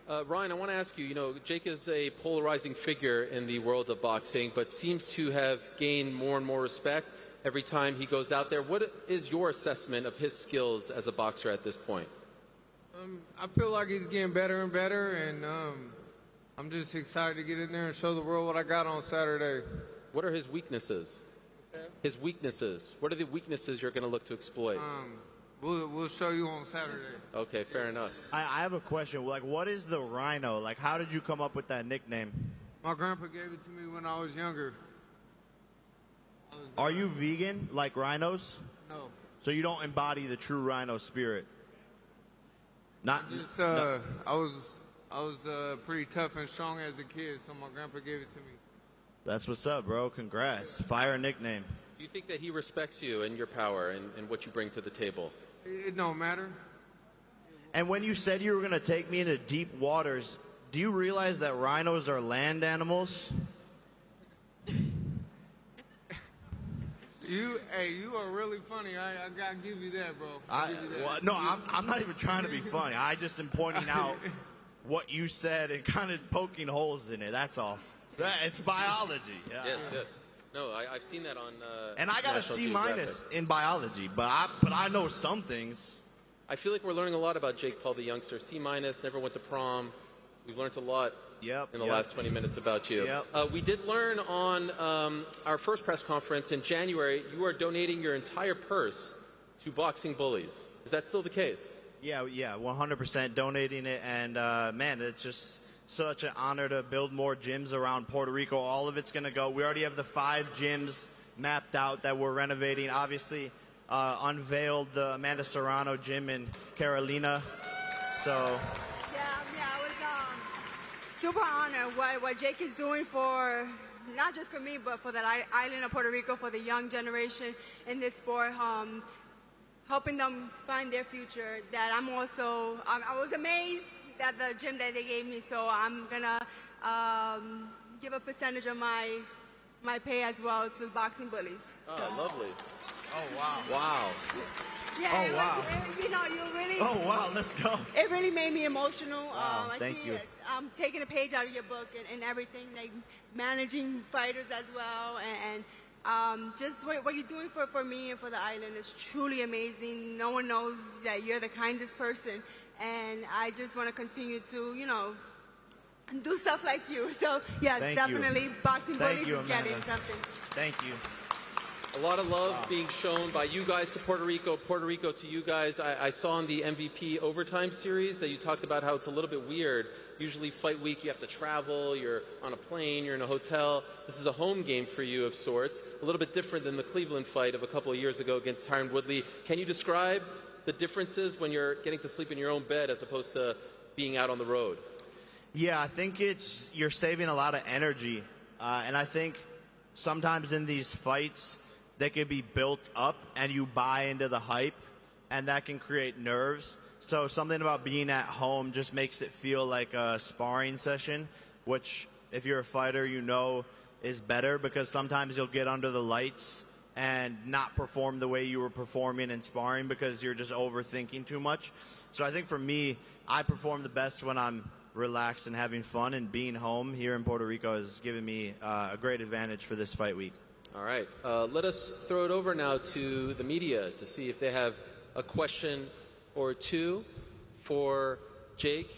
Ryan, I want to ask you, Jake is a polarizing figure in the world of boxing, but seems to have gained more and more respect every time he goes out there. What is your assessment of his skills as a boxer at this point? I feel like he's getting better and better, and I'm just excited to get in there and show the world what I got on Saturday. What are his weaknesses? His weaknesses. What are the weaknesses you're going to look to exploit? We'll show you on Saturday. Okay, fair enough. I have a question. Like, what is the Rhino? Like, how did you come up with that nickname? My grandpa gave it to me when I was younger. Are you vegan like rhinos? No. So you don't embody the true rhino spirit? Not. Just, I was pretty tough and strong as a kid, so my grandpa gave it to me. That's what's up, bro. Congrats. Fire nickname. Do you think that he respects you and your power and what you bring to the table? It don't matter. And when you said you were going to take me into deep waters, do you realize that rhinos are land animals? You are really funny. I gotta give you that, bro. I'm not even trying to be funny. I just am pointing out what you said and kind of poking holes in it. That's all. It's biology. Yeah. Yes. No, I've seen that on. And I got a National C- Geographic. in biology, but I know some things. I feel like we're learning a lot about Jake Paul, the youngster. C-, never went to prom. We've learned a lot in the last 20 minutes about you. We did learn on our first press conference in January, you are donating your entire purse to boxing bullies. Is that still the case? Yeah, 100% donating it. And, man, it's just such an honor to build more gyms around Puerto Rico. All of it's going to go. We already have the 5 gyms mapped out that we're renovating. Obviously, unveiled the Amanda Serrano gym in Carolina. So... super honored what Jake is doing for, not just for me, but for the island of Puerto Rico, for the young generation in this sport, helping them find their future. That I was amazed at the gym that they gave me, so I'm gonna give a percentage of my pay as well to boxing bullies. Oh, lovely. Oh, wow. Wow. Yeah, oh, wow. You really... Oh, wow, let's go. It really made me emotional. Wow, thank you. I'm taking a page out of your book and everything, like managing fighters as well. And just what you're doing for me and for the island is truly amazing. No one knows that you're the kindest person. And I just want to continue to, do stuff like you. So, yes, Thank definitely you. Boxing Thank Bullies you, is getting Amanda. something. Thank you. A lot of love being shown by you guys to Puerto Rico to you guys. I saw in the MVP Overtime series that you talked about how it's a little bit weird. Usually fight week, you have to travel, you're on a plane, you're in a hotel. This is a home game for you of sorts, a little bit different than the Cleveland fight of a couple of years ago against Tyron Woodley. Can you describe the differences when you're getting to sleep in your own bed as opposed to being out on the road? Yeah, I think you're saving a lot of energy. And I think sometimes in these fights, they can be built up and you buy into the hype, and that can create nerves. So something about being at home just makes it feel like a sparring session, which if you're a fighter, is better, because sometimes you'll get under the lights and not perform the way you were performing in sparring because you're just overthinking too much. So I think for me, I perform the best when I'm relaxed and having fun, and being home here in Puerto Rico has given me a great advantage for this fight week. All right. Let us throw it over now to the media to see if they have a question or two for Jake,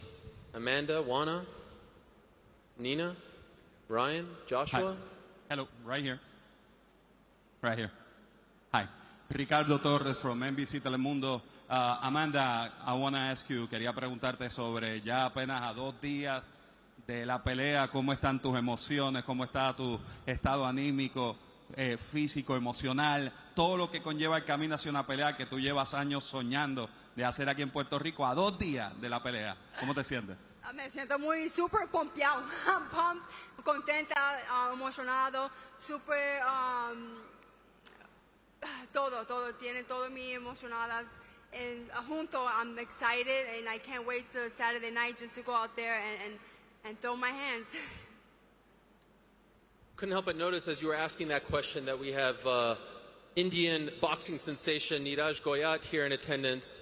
Amanda, Juana, Nina, Ryan, Joshua. Hi. Hello, right here. Right here. Hi. Ricardo Torres from NBC Telemundo. Amanda, I want to ask you, quería preguntarte sobre ya apenas a 2 días de la pelea, ¿cómo están tus emociones? ¿Cómo está tu estado anímico? Físico, emocional, todo lo que conlleva el camino hacia una pelea que tú llevas años soñando de hacer aquí en Puerto Rico a 2 días de la pelea. ¿Cómo te sientes? Me siento muy súper pompeado, contenta, emocionado, súper, todo, tiene todo mi emocionadas. And junto, I'm excited and I can't wait till Saturday night just to go out there and throw my hands. Couldn't help but notice as you were asking that question that we have Indian boxing sensation Niraj Goyat here in attendance.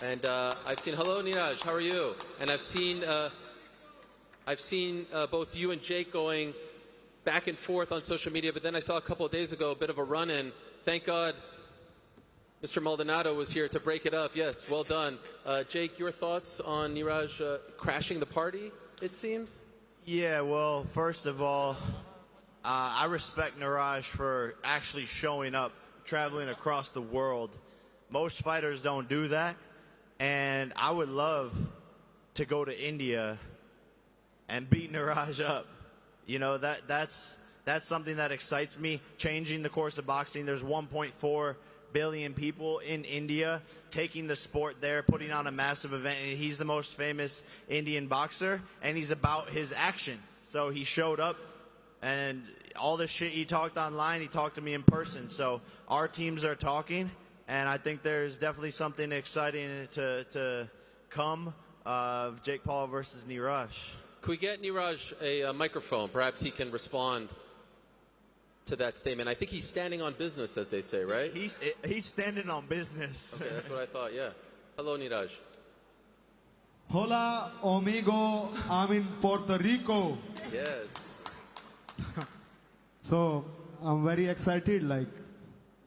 And I've seen, hello Niraj, how are you? And I've seen both you and Jake going back and forth on social media, but then I saw a couple of days ago a bit of a run-in. Thank God Mr. Maldonado was here to break it up. Yes, well done. Jake, your thoughts on Niraj crashing the party, it seems? Yeah, well, first of all, I respect Niraj for actually showing up, traveling across the world. Most fighters don't do that, and I would love to go to India and beat Niraj up. That's something that excites me, changing the course of boxing. There's 1.4 billion people in India taking the sport there, putting on a massive event, and he's the most famous Indian boxer, and he's about his action. So he showed up, and all the shit he talked online, he talked to me in person. So our teams are talking, and I think there's definitely something exciting to come of Jake Paul versus Niraj. Could we get Niraj a microphone? Perhaps he can respond to that statement. I think he's standing on business, as they say, right? He's standing on business. Okay, that's what I thought, yeah. Hello, Niraj. Hola, amigo. I'm in Puerto Rico. Yes. So I'm very excited,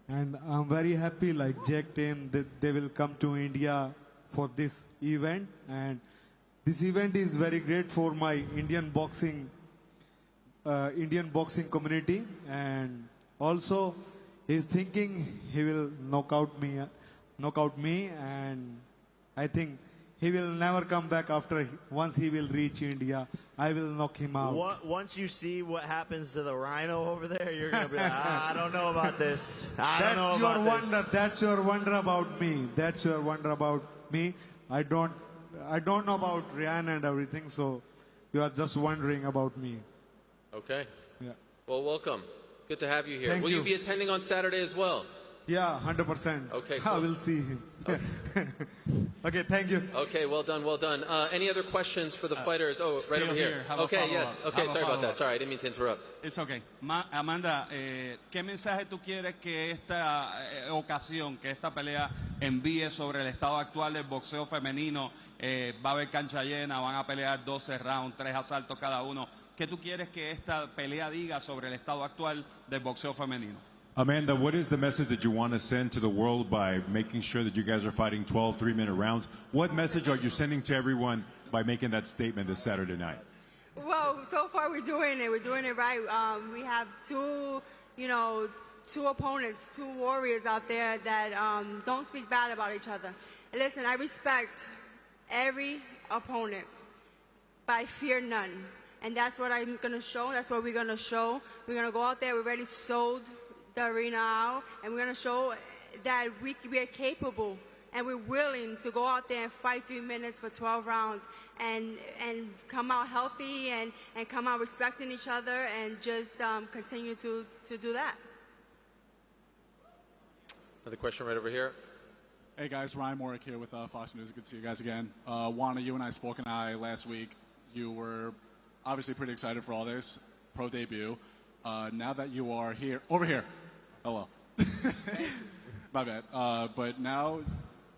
and I'm very happy, Jake team, that they will come to India for this event. And this event is very great for my Indian boxing community. And also, he's thinking he will knock out me, and I think he will never come back once he will reach India. I will knock him out. Once you see what happens to the Rhino over there, you're going to be like, I don't know about this. That's your wonder about me. That's your wonder about me. I don't know about Ryan and everything, so you are just wondering about me. Okay. Yeah. Well, welcome. Good to have you here. Thank Will you. you be attending on Saturday as well? Yeah, 100%. Okay, I cool. will see him. Okay, thank you. Okay, well done, well done. Any other questions for the fighters? Oh, right still over here. here. Have a Okay, yes. follow-up. Okay, Have a sorry about follow-up. that. Sorry, I didn't mean to interrupt. It's okay. Amanda, ¿qué mensaje tú quieres que esta ocasión, que esta pelea envíe sobre el estado actual del boxeo femenino? Va a haber cancha llena, van a pelear 12 rounds, 3 asaltos cada uno. ¿Qué tú quieres que esta pelea diga sobre el estado actual del boxeo femenino? Amanda, what is the message that you want to send to the world by making sure that you guys are fighting 12 3-minute rounds? What message are you sending to everyone by making that statement this Saturday night? Well, so far we're doing it. We're doing it right. We have two opponents, two warriors out there that don't speak bad about each other. And listen, I respect every opponent, but I fear none. And that's what I'm going to show. That's what we're going to show. We're going to go out there. We already sold the arena out, and we're going to show that we are capable and we're willing to go out there and fight 3 minutes for 12 rounds and come out healthy and come out respecting each other and just continue to do that. Another question right over here. Hey guys, Ryan Morick here with Fox News. Good to see you guys again. Juana, you and I spoke last week. You were obviously pretty excited for all this pro debut. Now that you are here, over here. Hello. My bad. But now,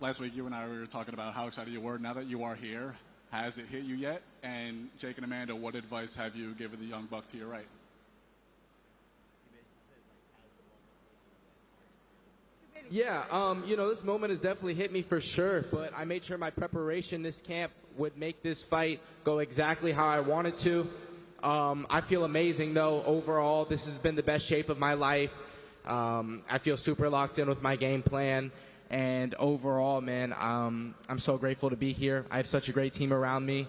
last week you and I were talking about how excited you were. Now that you are here, has it hit you yet? And Jake and Amanda, what advice have you given the young buck to your right? Yeah, this moment has definitely hit me for sure, but I made sure my preparation this camp would make this fight go exactly how I wanted to. I feel amazing, though. Overall, this has been the best shape of my life. I feel super locked in with my game plan. And overall, man, I'm so grateful to be here. I have such a great team around me.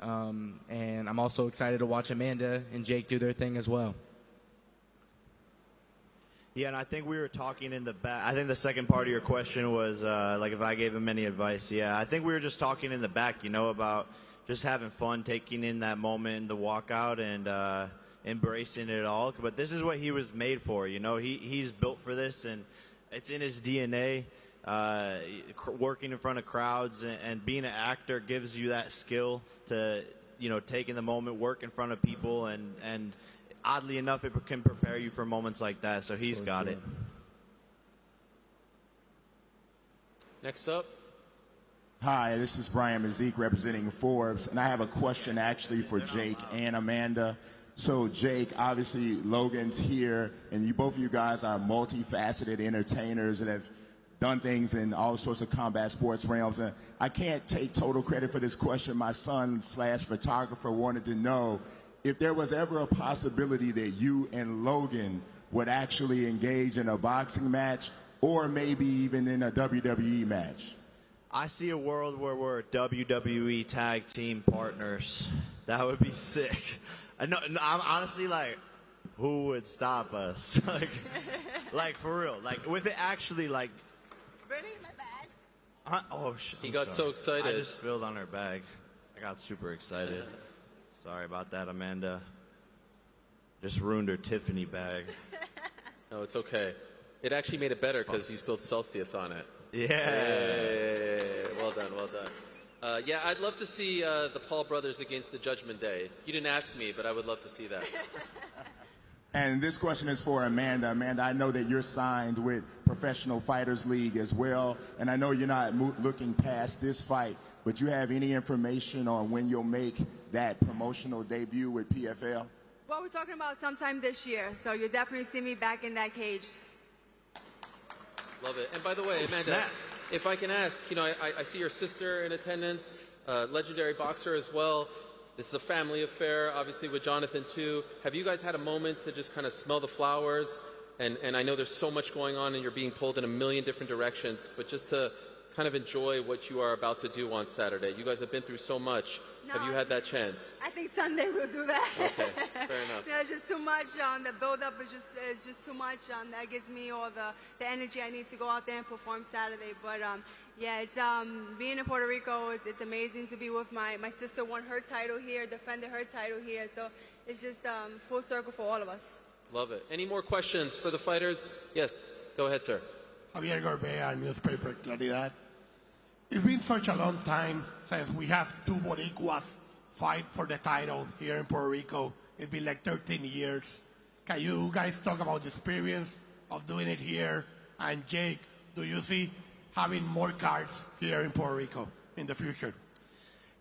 And I'm also excited to watch Amanda and Jake do their thing as well. Yeah, and I think we were talking in the back. I think the second part of your question was if I gave him any advice. Yeah, I think we were just talking in the back, about just having fun, taking in that moment in the walkout and embracing it all. But this is what he was made for, He's built for this, and it's in his DNA. Working in front of crowds and being an actor gives you that skill to, take in the moment, work in front of people, and oddly enough, it can prepare you for moments like that. So he's got it. Next up. Hi, this is Brian Mazik representing Forbes, and I have a question actually for Jake and Amanda. So Jake, obviously Logan's here, and both of you guys are multifaceted entertainers that have done things in all sorts of combat sports realms. And I can't take total credit for this question. My son/photographer wanted to know if there was ever a possibility that you and Logan would actually engage in a boxing match or maybe even in a WWE match. I see a world where we're WWE tag team partners. That would be sick. I'm honestly who would stop us? like for real. With it actually Really? My bad. He got so excited. I just spilled on her bag. I got super excited. Sorry about that, Amanda. Just ruined her Tiffany bag. No, it's okay. It actually made it better because you spilled Celsius on it. Yeah. Hey, well done, well done. Yeah, I'd love to see the Paul brothers against the Judgment Day. You didn't ask me, but I would love to see that. And this question is for Amanda. Amanda, I know that you're signed with Professional Fighters League as well, and I know you're not looking past this fight, but you have any information on when you'll make that promotional debut with PFL? Well, we're talking about sometime this year, so you'll definitely see me back in that cage. Love it. And by the way, Amanda, if I can ask, you know, I see your sister in attendance, legendary boxer as well. This is a family affair, obviously with Jonathan too. Have you guys had a moment to just kind of smell the flowers? And I know there's so much going on and you're being pulled in a million different directions, but just to kind of enjoy what you are about to do on Saturday. You guys have been through so much. No, have you had that chance? I think Sunday we'll do that. Okay, fair enough. No, it's just too much. The build-up is just too much. That gives me all the energy I need to go out there and perform Saturday. But yeah, it's being in Puerto Rico. It's amazing to be with my sister. Won her title here, defended her title here. So it's just full circle for all of us. Love it. Any more questions for the fighters? Yes, go ahead, sir. Javier Gorbea, newspaper Claridad. It's been such a long time since we have two Boricuas fight for the title here in Puerto Rico. It's been like 13 years. Can you guys talk about the experience of doing it here? And Jake, do you see having more cards here in Puerto Rico in the future?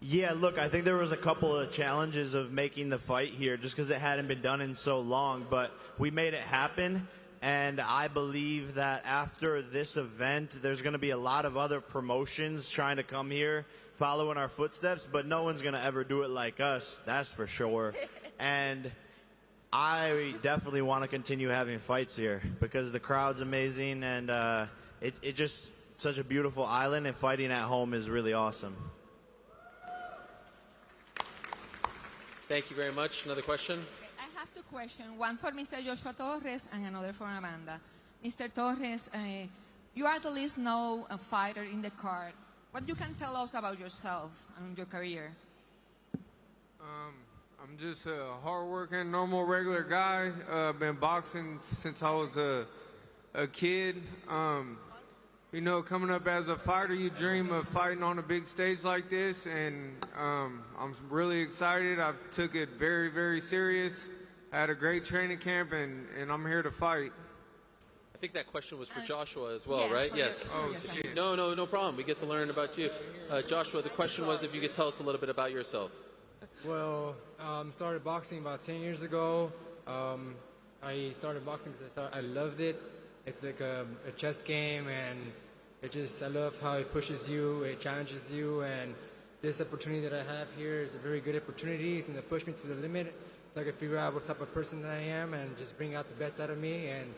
Yeah, look, I think there was a couple of challenges of making the fight here just because it hadn't been done in so long, but we made it happen. And I believe that after this event, there's going to be a lot of other promotions trying to come here, following our footsteps, but no one's going to ever do it like us, that's for sure. And I definitely want to continue having fights here because the crowd's amazing and it just such a beautiful island, and fighting at home is really awesome. Thank you very much. Another question? I have two questions, one for Mr. Joshua Torres and another for Amanda. Mr. Torres, you are the least known fighter in the card. What you can tell us about yourself and your career? I'm just a hardworking, normal, regular guy. Been boxing since I was a kid. You know, coming up as a fighter, you dream of fighting on a big stage like this, and I'm really excited. I took it very, very serious. I had a great training camp, and I'm here to fight. I think that question was for Joshua as well, right? Yes. Oh, shit. No problem. We get to learn about you. Joshua, the question was if you could tell us a little bit about yourself. Well, started boxing about 10 years ago. I started boxing because I loved it. It's like a chess game, and I love how it pushes you, it challenges you, and this opportunity that I have here is a very good opportunity. It's going to push me to the limit so I can figure out what type of person that I am and just bring out the best out of me and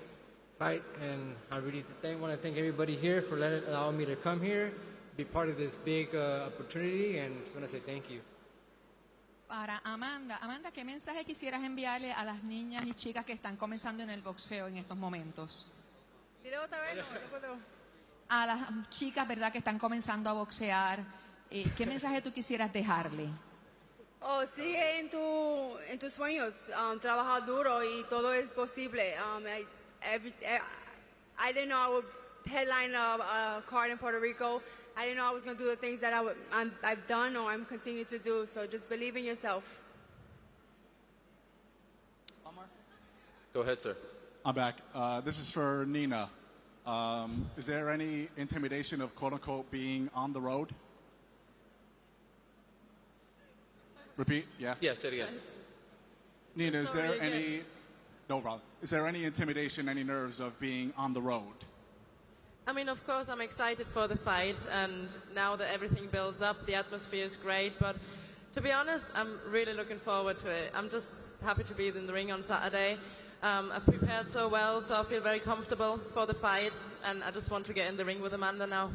fight. And I really want to thank everybody here for allowing me to come here, to be part of this big opportunity, and just want to say thank you. Para Amanda. Amanda, ¿qué mensaje quisieras enviarle a las niñas y chicas que están comenzando en el boxeo en estos momentos? Dile otra vez, A las chicas, ¿verdad?, que están comenzando a boxear, ¿qué mensaje tú quisieras dejarle? Oh, sigue en tus sueños, trabaja duro y todo es posible. I didn't know I would headline a card in Puerto Rico. I didn't know I was going to do the things that I've done or I'm continuing to do. So just believe in yourself. Go ahead, sir. I'm back. This is for Nina. Is there any intimidation of quote-unquote being on the road? Repeat, yeah? Yeah, say it again. Nina, is there any, no problem. Is there any intimidation, any nerves of being on the road? I mean, of course, I'm excited for the fight, and now that everything builds up, the atmosphere is great, but to be honest, I'm really looking forward to it. I'm just happy to be in the ring on Saturday. I've prepared so well, so I feel very comfortable for the fight, and I just want to get in the ring with Amanda now.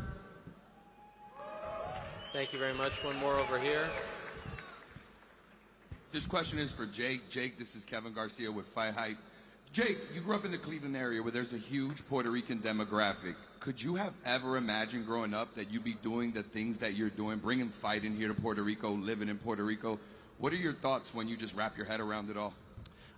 Thank you very much. One more over here. This question is for Jake. Jake, this is Kevin Garcia with Fight Hype. Jake, you grew up in the Cleveland area where there's a huge Puerto Rican demographic. Could you have ever imagined growing up that you'd be doing the things that you're doing, bringing fighting here to Puerto Rico, living in Puerto Rico? What are your thoughts when you just wrap your head around it all?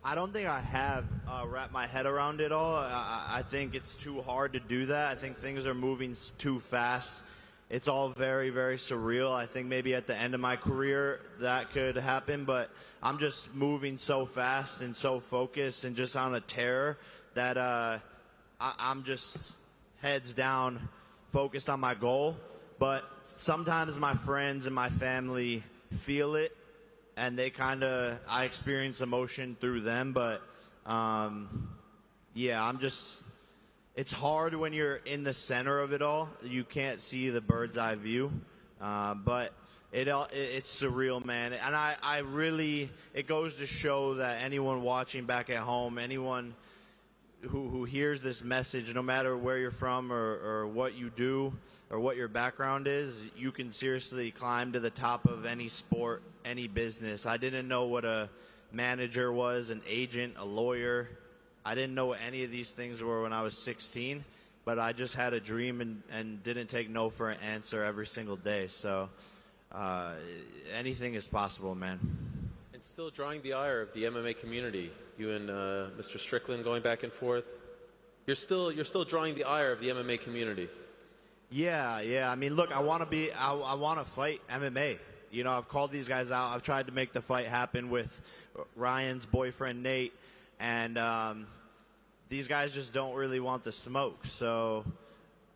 I don't think I have wrapped my head around it all. I think it's too hard to do that. I think things are moving too fast. It's all very, very surreal. I think maybe at the end of my career that could happen, but I'm just moving so fast and so focused and just on a tear that I'm just heads down, focused on my goal. But sometimes my friends and my family feel it, and they I experience emotion through them, but yeah, it's hard when you're in the center of it all. You can't see the bird's eye view, but it's surreal, man. And I really, it goes to show that anyone watching back at home, anyone who hears this message, no matter where you're from or what you do or what your background is, you can seriously climb to the top of any sport, any business. I didn't know what a manager was, an agent, a lawyer. I didn't know what any of these things were when I was 16, but I just had a dream and didn't take no for an answer every single day. So anything is possible, man. And still drawing the ire of the MMA community. You and Mr. Strickland going back and forth. You're still drawing the ire of the MMA community. Yeah. I mean, look, I want to fight MMA. You know, I've called these guys out. I've tried to make the fight happen with Ryan's boyfriend, Nate. And these guys just don't really want the smoke. So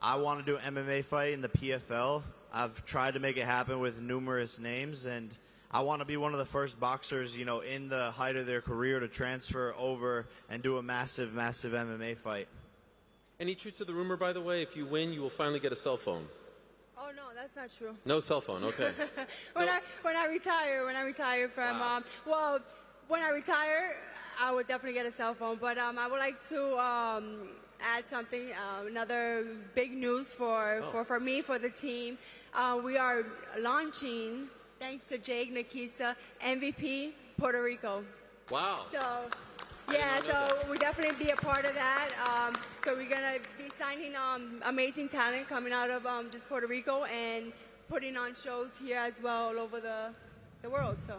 I want to do an MMA fight in the PFL. I've tried to make it happen with numerous names. And I want to be one of the first boxers, you know, in the height of their career to transfer over and do a massive, massive MMA fight. Any truth to the rumor, by the way? If you win, you will finally get a cell phone. Oh no, that's not true. No cell phone, okay. when I retire from when I retire, I would definitely get a cell phone. But I would like to add something, another big news for me, for the team. We are launching, thanks to Jake Nikisa, MVP Puerto Rico. Wow. So, yeah, so we definitely be a part of that. So we're going to be signing amazing talent coming out of just Puerto Rico and putting on shows here as well all over the world. So.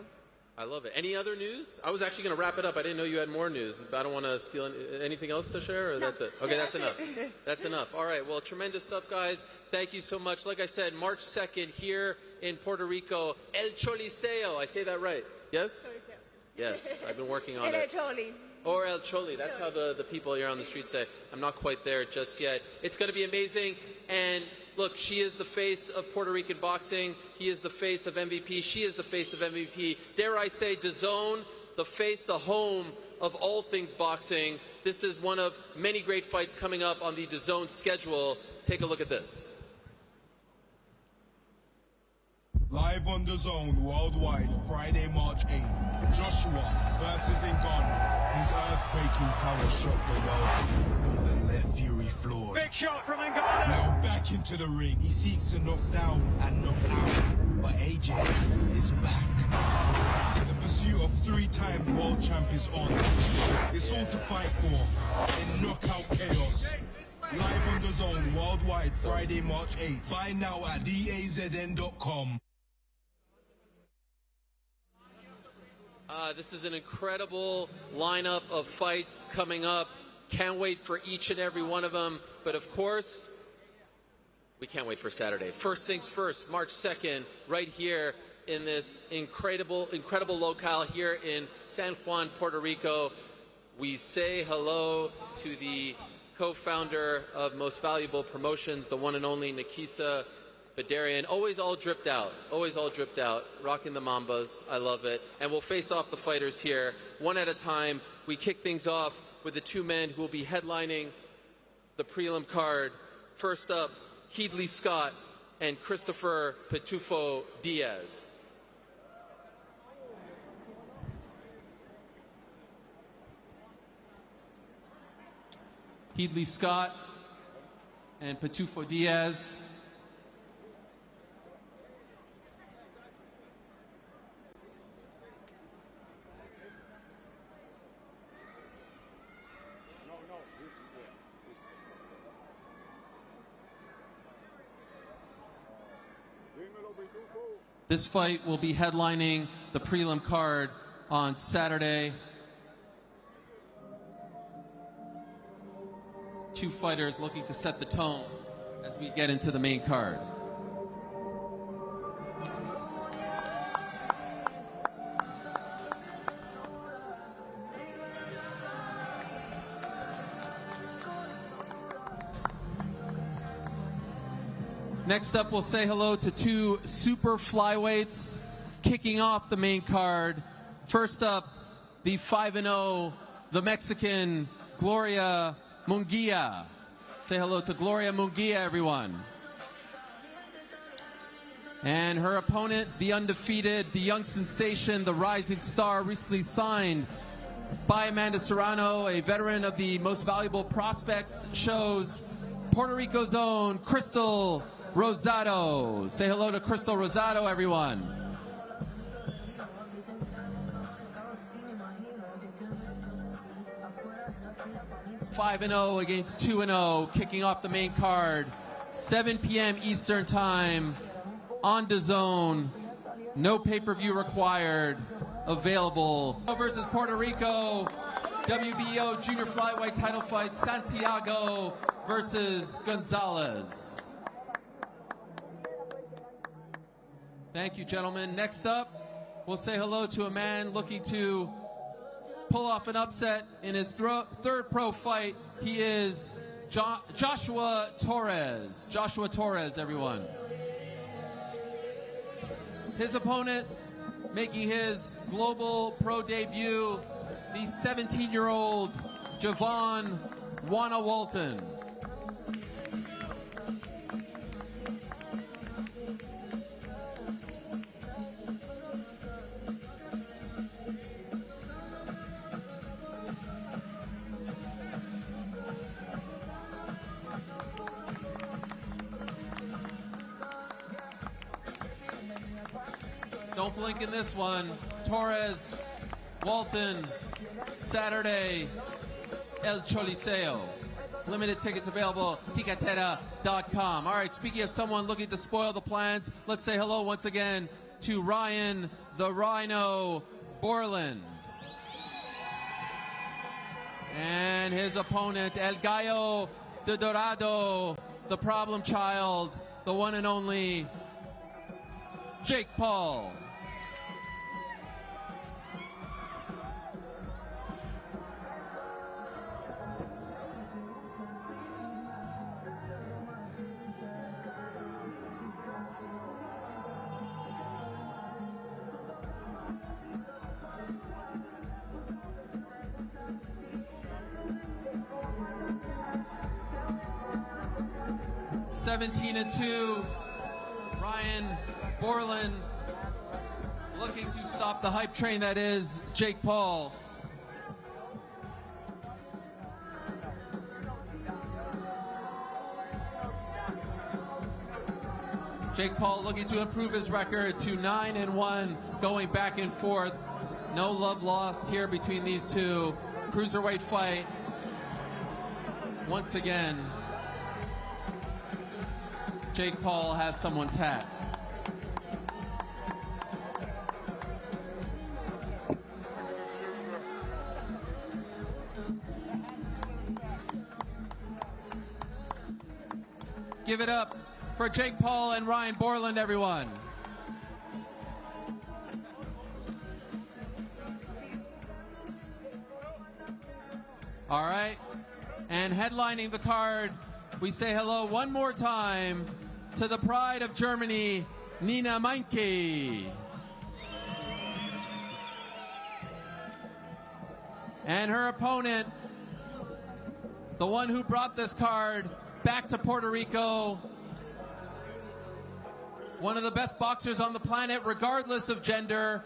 I love it. Any other news? I was actually going to wrap it up. I didn't know you had more news. I don't want to steal anything else to share, or that's it? Okay, that's enough. That's enough. All right, well, tremendous stuff, guys. Thank you so much. Like I said, March 2nd here in Puerto Rico, El Choliseo. I say that right? Yes? Choliseo. Yes, I've been working on it. El Choli. Or El Choli. That's how the people here on the street say. I'm not quite there just yet. It's going to be amazing. And look, she is the face of Puerto Rican boxing. He is the face of MVP. She is the face of MVP. Dare I say, DAZN, the face, the home of all things boxing. This is one of many great fights coming up on the DAZN schedule. Take a look at this. Live on DAZN worldwide, Friday, March 8th. Joshua versus Ngannou. His earthquaking power shocked the world. The left fury floored. Big shot from Ngannou. Now back into the ring. He seeks to knock down and knock out. But AJ is back. The pursuit of 3-time world champ is on. It's all to fight for in knockout chaos. Live on DAZN worldwide, Friday, March 8th. Buy now at DAZN.com. This is an incredible lineup of fights coming up. Can't wait for each and every one of them. But of course, we can't wait for Saturday. First things first, March 2nd, right here in this incredible locale here in San Juan, Puerto Rico. We say hello to the co-founder of Most Valuable Promotions, the one and only Nikisa Badarian, always all dripped out, rocking the Mambas. I love it. And we'll face off the fighters here one at a time. We kick things off with the two men who will be headlining the prelim card. First up, Heedley Scott and Christopher Pitufo Diaz. Heedley Scott and Pitufo Diaz. This fight will be headlining the prelim card on Saturday. two fighters looking to set the tone as we get into the main card. Next up, we'll say hello to two super flyweights kicking off the main card. First up, the 5-0, the Mexican Gloria Munguia. Say hello to Gloria Munguia, everyone. And her opponent, the undefeated, the young sensation, the rising star, recently signed by Amanda Serrano, a veteran of the Most Valuable Prospects shows, Puerto Rico's own Crystal Rosado. Say hello to Crystal Rosado, everyone. (5-0) against 2-0, kicking off the main card. 7 p.m. Eastern Time on DAZN. No pay-per-view required. Available. Versus Puerto Rico. WBO Junior Flyweight title fight. Santiago versus Gonzalez. Thank you, gentlemen. Next up, we'll say hello to a man looking to pull off an upset in his third pro fight. He is Joshua Torres. Joshua Torres, everyone. His opponent, making his global pro debut, the 17-year-old Javon Wana Walton. Don't blink in this one. Torres, Walton, Saturday, El Choliseo. Limited tickets available, ticatera.com. All right, speaking of someone looking to spoil the plans, let's say hello once again to Ryan the Rhino Bourland. And his opponent, El Gallo de Dorado, the problem child, the one and only Jake Paul. (17-2), Ryan Bourland looking to stop the hype train that is Jake Paul. Jake Paul looking to improve his record to 9-1, going back and forth. No love lost here between these two. Cruiserweight fight. Once again, Jake Paul has someone's hat. Give it up for Jake Paul and Ryan Bourland, everyone. All right, and headlining the card, we say hello one more time to the pride of Germany, Nina Meinke. And her opponent, the one who brought this card back to Puerto Rico, one of the best boxers on the planet, regardless of gender,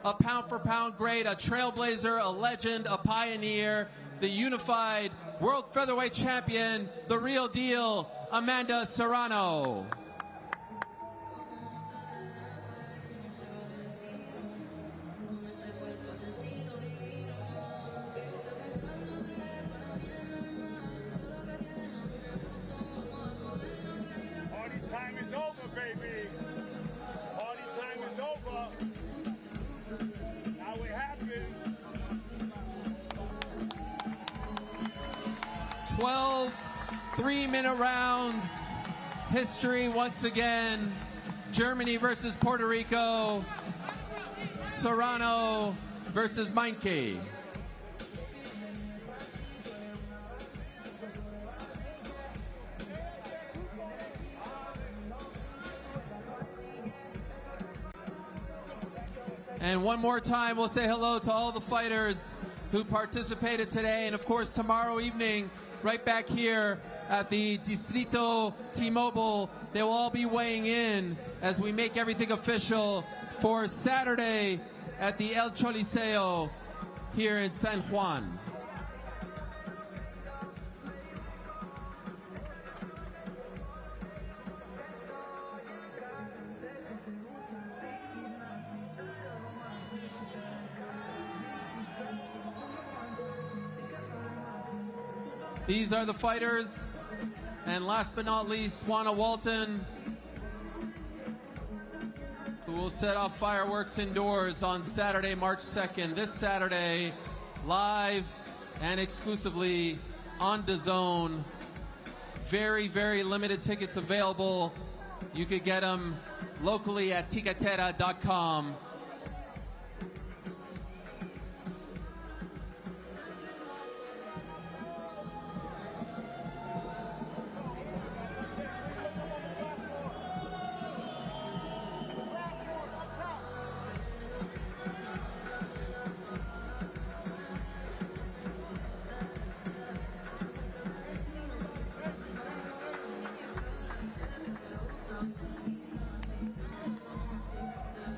a pound-for-pound great, a trailblazer, a legend, a pioneer, the unified world featherweight champion, the real deal, Amanda Serrano. Party time is over, baby. Party time is over. Now it happens. 12 3-minute rounds. History once again. Germany versus Puerto Rico. Serrano versus Meinke. And one more time, we'll say hello to all the fighters who participated today. And of course, tomorrow evening, right back here at the Distrito T-Mobile, they will all be weighing in as we make everything official for Saturday at the El Choliseo here in San Juan. These are the fighters, and last but not least, Juana Walton, who will set off fireworks indoors on Saturday, March 2nd. This Saturday, live and exclusively on DAZN. Very, very limited tickets available. You could get them locally at ticatera.com.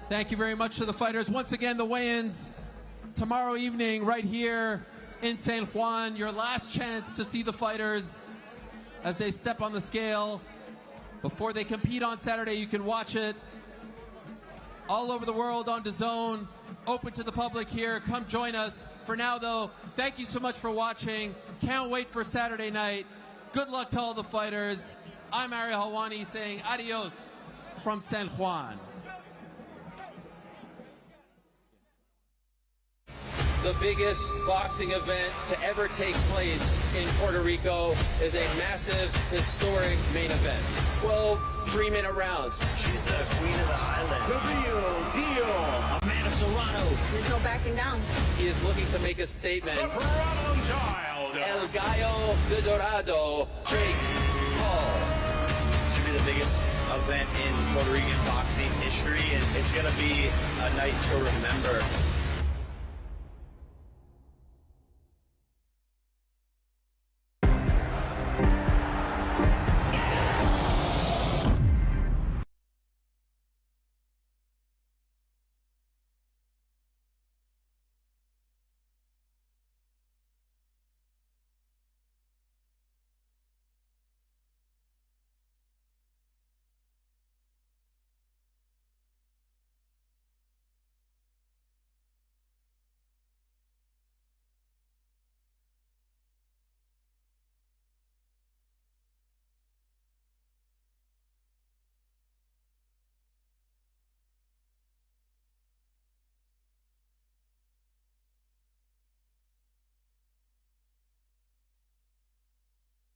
Thank you very much to the fighters. Once again, the weigh-ins tomorrow evening right here in San Juan. Your last chance to see the fighters as they step on the scale. Before they compete on Saturday, you can watch it all over the world on DAZN. Open to the public here. Come join us. For now, though, thank you so much for watching. Can't wait for Saturday night. Good luck to all the fighters. I'm Ariel Helwani saying adios from San Juan. The biggest boxing event to ever take place in Puerto Rico is a massive, historic main event. 12 3-minute rounds. She's the queen of the island. The real deal, Amanda Serrano. There's no backing down. He is looking to make a statement. The problem child. El Gallo de Dorado, Jake Paul. Should be the biggest event in Puerto Rican boxing history, and it's going to be a night to remember.